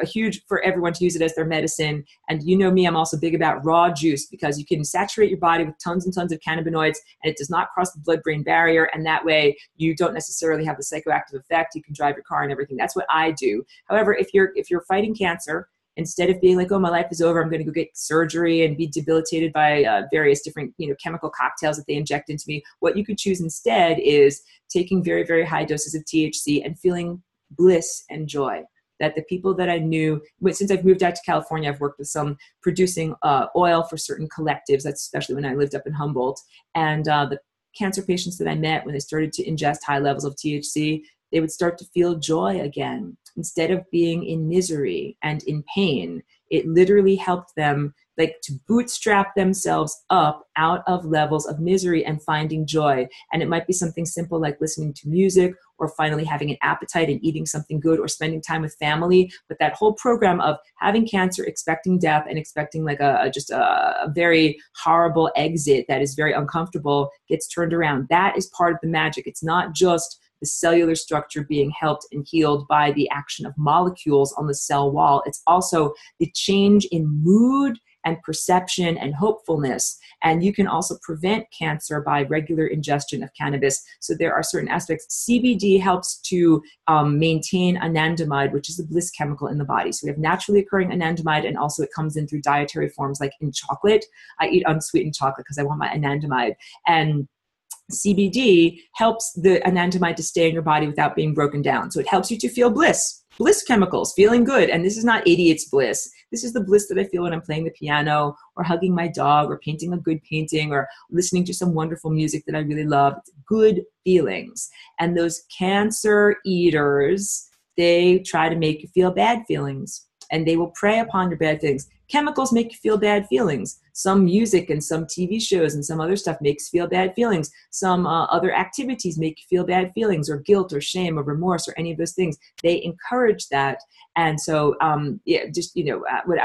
for everyone to use it as their medicine. And you know me, I'm also big about raw juice, because you can saturate your body with tons and tons of cannabinoids and it does not cross the blood-brain barrier. And that way you don't necessarily have the psychoactive effect. You can drive your car and everything. That's what I do. However, if you're fighting cancer, instead of being like, oh, my life is over, I'm going to go get surgery and be debilitated by various different, chemical cocktails that they inject into me, what you could choose instead is taking very, very high doses of THC and feeling bliss and joy. That the people that I knew, since I've moved out to California, I've worked with some producing oil for certain collectives. That's especially when I lived up in Humboldt. And the cancer patients that I met, when they started to ingest high levels of THC, they would start to feel joy again. Instead of being in misery and in pain, it literally helped them to bootstrap themselves up out of levels of misery and finding joy. And it might be something simple like listening to music, or finally having an appetite and eating something good, or spending time with family. But that whole program of having cancer, expecting death, and expecting a very horrible exit that is very uncomfortable gets turned around. That is part of the magic. It's not just the cellular structure being helped and healed by the action of molecules on the cell wall. It's also the change in mood and perception and hopefulness. And you can also prevent cancer by regular ingestion of cannabis. So there are certain aspects. CBD helps to maintain anandamide, which is the bliss chemical in the body. So we have naturally occurring anandamide, and also it comes in through dietary forms like in chocolate. I eat unsweetened chocolate because I want my anandamide. And CBD helps the anandamide to stay in your body without being broken down. So it helps you to feel bliss chemicals, feeling good. And this is not idiot's bliss. This is the bliss that I feel when I'm playing the piano, or hugging my dog, or painting a good painting, or listening to some wonderful music that I really love. It's good feelings. And those cancer eaters, they try to make you feel bad feelings, and they will prey upon your bad feelings. Chemicals make you feel bad feelings. Some music and some TV shows and some other stuff makes you feel bad feelings. Some other activities make you feel bad feelings, or guilt or shame or remorse, or any of those things. They encourage that. And so, I'm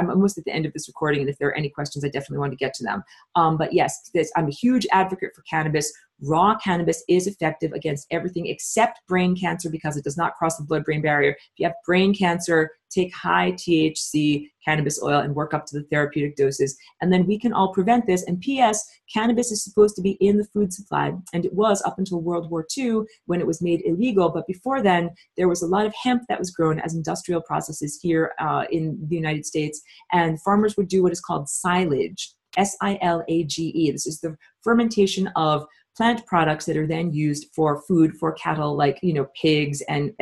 almost at the end of this recording, and if there are any questions, I definitely want to get to them. But yes, I'm a huge advocate for cannabis. Raw cannabis is effective against everything except brain cancer, because it does not cross the blood-brain barrier. If you have brain cancer, take high THC cannabis oil and work up to the therapeutic doses. And then we can all prevent this. And P.S., cannabis is supposed to be in the food supply. And it was up until World War II, when it was made illegal. But before then, there was a lot of hemp that was grown as industrial processes here in the United States. And farmers would do what is called silage, S-I-L-A-G-E. This is the fermentation of plant products that are then used for food for cattle, like pigs and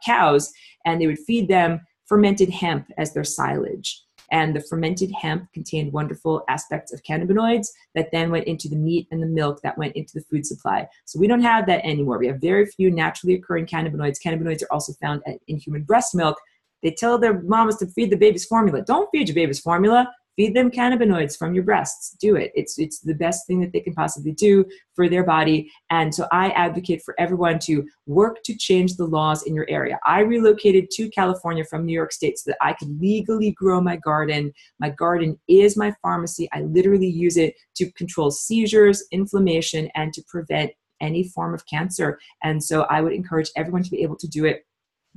cows, and they would feed them fermented hemp as their silage. And the fermented hemp contained wonderful aspects of cannabinoids that then went into the meat and the milk that went into the food supply. So we don't have that anymore. We have very few naturally occurring cannabinoids. Cannabinoids are also found in human breast milk. They tell their mamas to feed the babies formula. Don't feed your babies formula. Feed them cannabinoids from your breasts. Do it. It's the best thing that they can possibly do for their body. And so I advocate for everyone to work to change the laws in your area. I relocated to California from New York State so that I could legally grow my garden. My garden is my pharmacy. I literally use it to control seizures, inflammation, and to prevent any form of cancer. And so I would encourage everyone to be able to do it.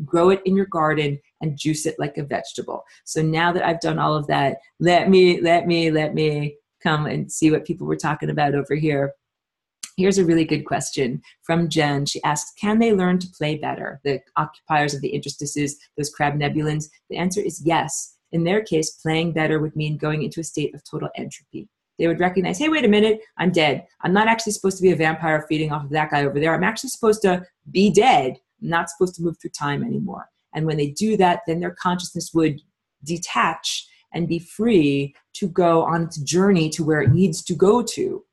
Grow it in your garden and juice it like a vegetable. So now that I've done all of that, let me come and see what people were talking about over here. Here's a really good question from Jen. She asks, can they learn to play better? The occupiers of the interstices, those crab nebulins. The answer is yes. In their case, playing better would mean going into a state of total entropy. They would recognize, hey, wait a minute, I'm dead. I'm not actually supposed to be a vampire feeding off of that guy over there. I'm actually supposed to be dead. I'm not supposed to move through time anymore. And when they do that, then their consciousness would detach and be free to go on its journey to where it needs to go to.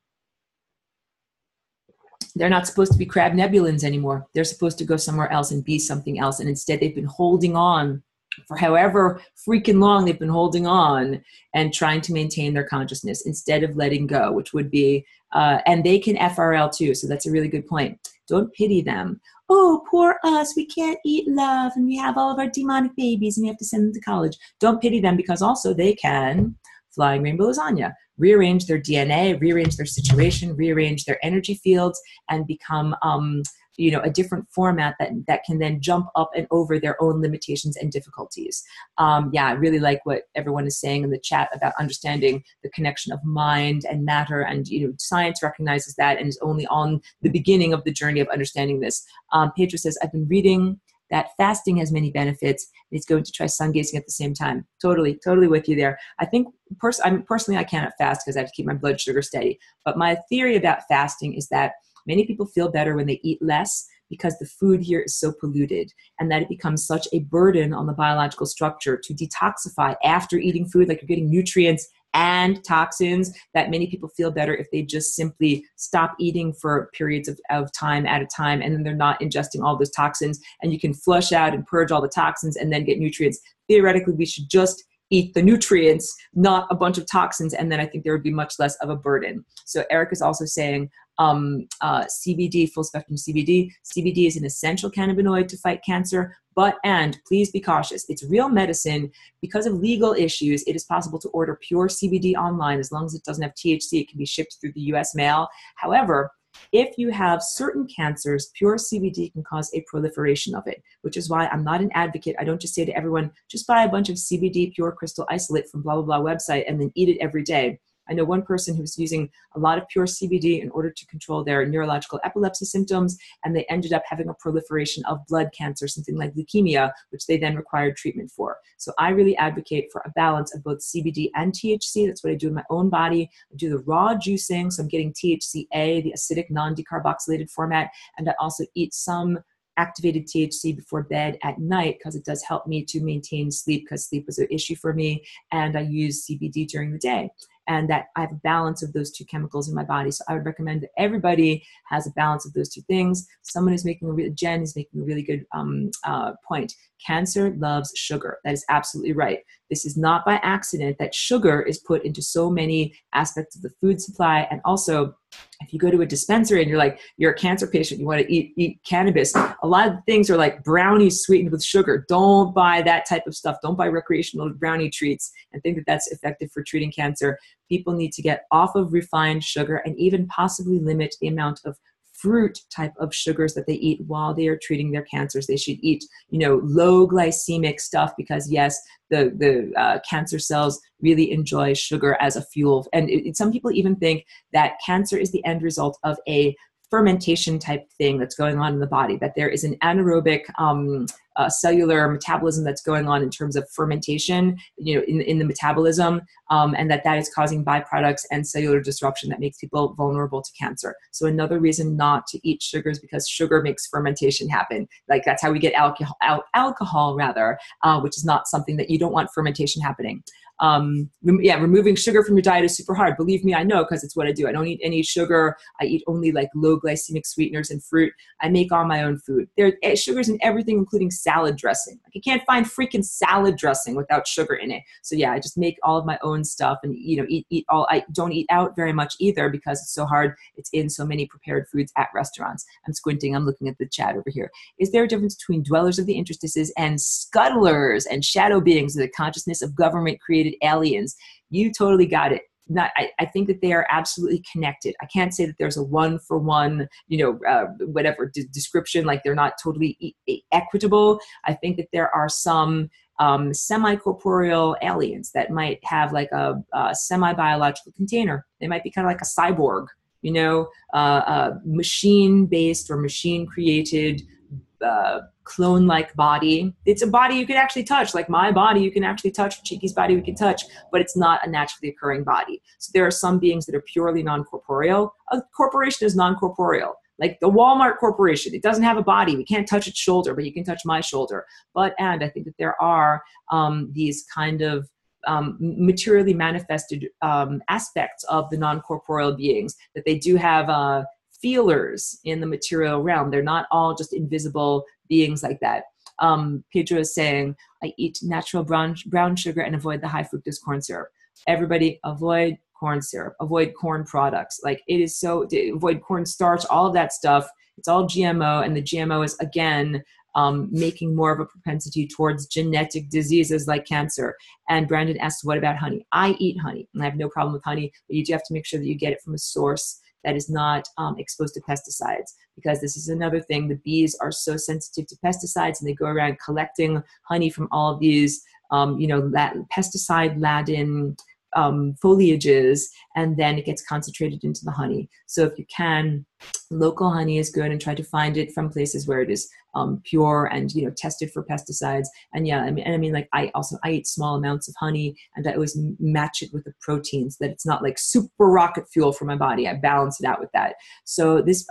They're not supposed to be crab nebulins anymore. They're supposed to go somewhere else and be something else. And instead, they've been holding on for however freaking long they've been holding on and trying to maintain their consciousness instead of letting go, which would be, and they can FRL too. So that's a really good point. Don't pity them. Oh, poor us. We can't eat love and we have all of our demonic babies and we have to send them to college. Don't pity them, because also they can, flying rainbow lasagna, rearrange their DNA, rearrange their situation, rearrange their energy fields, and become a different format that can then jump up and over their own limitations and difficulties. I really like what everyone is saying in the chat about understanding the connection of mind and matter, and science recognizes that and is only on the beginning of the journey of understanding this. Pedro says, I've been reading that fasting has many benefits, and he's going to try sun gazing at the same time. Totally with you there. I think personally I cannot fast because I have to keep my blood sugar steady. But my theory about fasting is that many people feel better when they eat less because the food here is so polluted, and that it becomes such a burden on the biological structure to detoxify after eating food, like you're getting nutrients and toxins, that many people feel better if they just simply stop eating for periods of time at a time, and then they're not ingesting all those toxins, and you can flush out and purge all the toxins and then get nutrients. Theoretically, we should just eat the nutrients, not a bunch of toxins, and then I think there would be much less of a burden. So Eric is also saying CBD, full spectrum CBD. CBD is an essential cannabinoid to fight cancer, and please be cautious. It's real medicine. Because of legal issues, it is possible to order pure CBD online as long as it doesn't have THC. It can be shipped through the US mail. However, if you have certain cancers, pure CBD can cause a proliferation of it, which is why I'm not an advocate. I don't just say to everyone, just buy a bunch of CBD pure crystal isolate from blah, blah, blah website and then eat it every day. I know one person who was using a lot of pure CBD in order to control their neurological epilepsy symptoms, and they ended up having a proliferation of blood cancer, something like leukemia, which they then required treatment for. So I really advocate for a balance of both CBD and THC. That's what I do in my own body. I do the raw juicing, so I'm getting THCA, the acidic non-decarboxylated format, and I also eat some activated THC before bed at night because it does help me to maintain sleep, because sleep was an issue for me, and I use CBD during the day. And that I have a balance of those two chemicals in my body. So I would recommend that everybody has a balance of those two things. Jen is making a really good point. Cancer loves sugar. That is absolutely right. This is not by accident that sugar is put into so many aspects of the food supply. And also, if you go to a dispensary and you're a cancer patient, you want to eat cannabis, a lot of things are like brownies sweetened with sugar. Don't buy that type of stuff. Don't buy recreational brownie treats and think that that's effective for treating cancer. People need to get off of refined sugar and even possibly limit the amount of fruit type of sugars that they eat while they are treating their cancers. They should eat, low glycemic stuff, because yes, the cancer cells really enjoy sugar as a fuel. And some people even think that cancer is the end result of a fermentation type thing that's going on in the body, that there is an anaerobic cellular metabolism that's going on in terms of fermentation, in the metabolism, and that is causing byproducts and cellular disruption that makes people vulnerable to cancer. So another reason not to eat sugars, because sugar makes fermentation happen. Like that's how we get alcohol, which is not something that you don't want fermentation happening. Yeah, removing sugar from your diet is super hard. Believe me, I know, because it's what I do. I don't eat any sugar. I eat only like low glycemic sweeteners and fruit. I make all my own food. There are sugars in everything, including salad dressing. Like, you can't find freaking salad dressing without sugar in it. So yeah, I just make all of my own stuff, and eat all. I don't eat out very much either because it's so hard. It's in so many prepared foods at restaurants. I'm squinting. I'm looking at the chat over here. Is there a difference between dwellers of the interstices and scuttlers and shadow beings of the consciousness of government-created aliens? You totally got it. I think that they are absolutely connected. I can't say that there's a one-for-one, description, like they're not totally equitable. I think that there are some semi-corporeal aliens that might have like a semi-biological container. They might be kind of like a cyborg, machine-based or machine-created clone-like body. It's a body you can actually touch, like my body you can actually touch, Chiki's body we can touch, but it's not a naturally occurring body. So there are some beings that are purely non-corporeal. A corporation is non-corporeal. Like the Walmart Corporation, it doesn't have a body. We can't touch its shoulder, but you can touch my shoulder. And I think that there are these kind of materially manifested aspects of the non-corporeal beings, that they do have feelers in the material realm. They're not all just invisible beings like that. Pedro is saying, I eat natural brown sugar and avoid the high fructose corn syrup. Everybody avoid corn syrup, avoid corn products. Like, it is so, avoid corn starch, all of that stuff. It's all GMO, and the GMO is, again, making more of a propensity towards genetic diseases like cancer. And Brandon asks, what about honey? I eat honey, and I have no problem with honey, but you do have to make sure that you get it from a source that is not exposed to pesticides, because this is another thing. The bees are so sensitive to pesticides, and they go around collecting honey from all of these, pesticide-laden foliages, and then it gets concentrated into the honey. So if you can, local honey is good, and try to find it from places where it is pure and tested for pesticides. And yeah, I eat small amounts of honey, and I always match it with the proteins, that it's not like super rocket fuel for my body. I balance it out with that. So this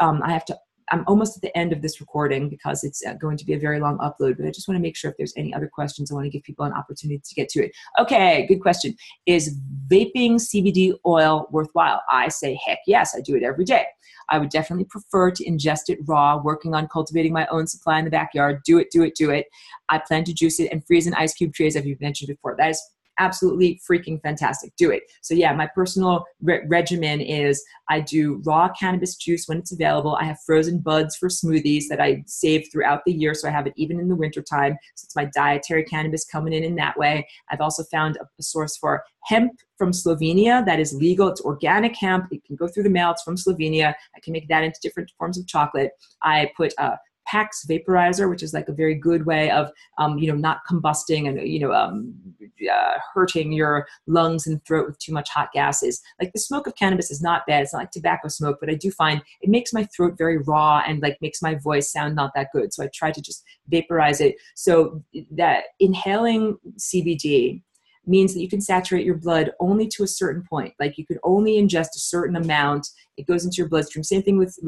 I'm almost at the end of this recording because it's going to be a very long upload, but I just want to make sure if there's any other questions, I want to give people an opportunity to get to it. Okay, good question. Is vaping CBD oil worthwhile? I say, heck yes, I do it every day. I would definitely prefer to ingest it raw, working on cultivating my own supply in the backyard. Do it, do it, do it. I plan to juice it and freeze in ice cube trays, as you've mentioned before. That is absolutely freaking fantastic. Do it. So yeah, my personal regimen is I do raw cannabis juice when it's available. I have frozen buds for smoothies that I save throughout the year, so I have it even in the wintertime. So it's my dietary cannabis coming in that way. I've also found a source for hemp from Slovenia that is legal. It's organic hemp. It can go through the mail. It's from Slovenia. I can make that into different forms of chocolate. I put Pax vaporizer, which is like a very good way of, not combusting and, hurting your lungs and throat with too much hot gases. Like, the smoke of cannabis is not bad. It's not like tobacco smoke, but I do find it makes my throat very raw and like makes my voice sound not that good. So I try to just vaporize it. So that inhaling CBD means that you can saturate your blood only to a certain point. Like, you can only ingest a certain amount. It goes into your bloodstream. Same thing with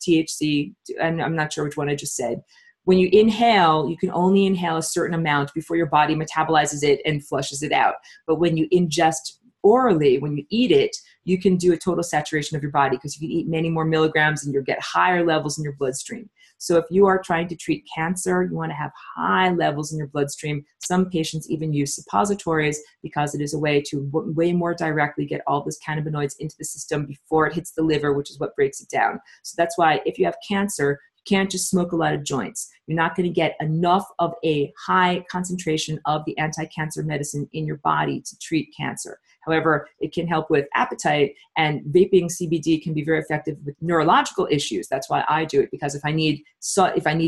THC. And I'm not sure which one I just said. When you inhale, you can only inhale a certain amount before your body metabolizes it and flushes it out. But when you ingest orally, when you eat it, you can do a total saturation of your body, because you can eat many more milligrams and you'll get higher levels in your bloodstream. So if you are trying to treat cancer, you want to have high levels in your bloodstream. Some patients even use suppositories because it is a way to way more directly get all those cannabinoids into the system before it hits the liver, which is what breaks it down. So that's why if you have cancer, you can't just smoke a lot of joints. You're not going to get enough of a high concentration of the anti-cancer medicine in your body to treat cancer. However, it can help with appetite, and vaping CBD can be very effective with neurological issues. That's why I do it, because if I need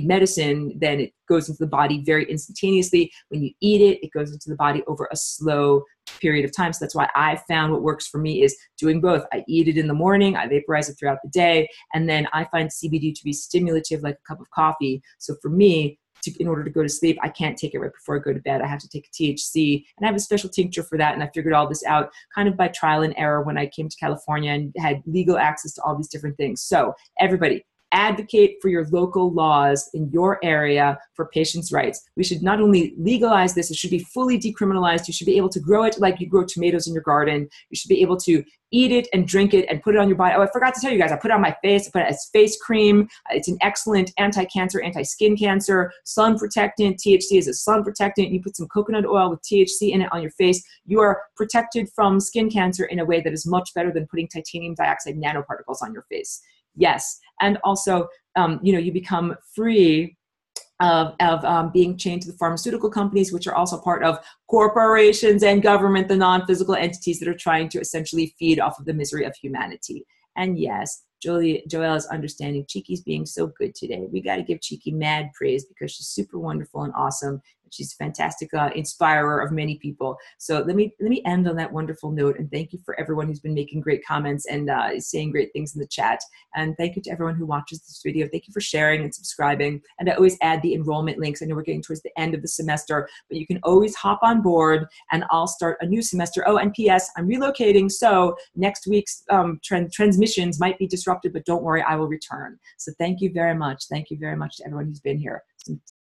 medicine, then it goes into the body very instantaneously. When you eat it, it goes into the body over a slow period of time. So that's why I found what works for me is doing both. I eat it in the morning, I vaporize it throughout the day, and then I find CBD to be stimulative like a cup of coffee. So for me, in order to go to sleep, I can't take it right before I go to bed. I have to take a THC, and I have a special tincture for that. And I figured all this out kind of by trial and error when I came to California and had legal access to all these different things. So everybody, advocate for your local laws in your area for patients' rights. We should not only legalize this, it should be fully decriminalized. You should be able to grow it like you grow tomatoes in your garden. You should be able to eat it and drink it and put it on your body. Oh, I forgot to tell you guys, I put it on my face. I put it as face cream. It's an excellent anti-cancer, anti-skin cancer, sun protectant. THC is a sun protectant. You put some coconut oil with THC in it on your face. You are protected from skin cancer in a way that is much better than putting titanium dioxide nanoparticles on your face. Yes. And also, you become free of being chained to the pharmaceutical companies, which are also part of corporations and government, the non-physical entities that are trying to essentially feed off of the misery of humanity. And yes, Joelle is understanding. Cheeky's being so good today. We got to give Cheeky mad praise because she's super wonderful and awesome. She's a fantastic inspirer of many people. So let me end on that wonderful note, and thank you for everyone who's been making great comments and saying great things in the chat. And thank you to everyone who watches this video. Thank you for sharing and subscribing. And I always add the enrollment links. I know we're getting towards the end of the semester, but you can always hop on board and I'll start a new semester. Oh, and P.S. I'm relocating, so next week's transmissions might be disrupted, but don't worry, I will return. So thank you very much. Thank you very much to everyone who's been here.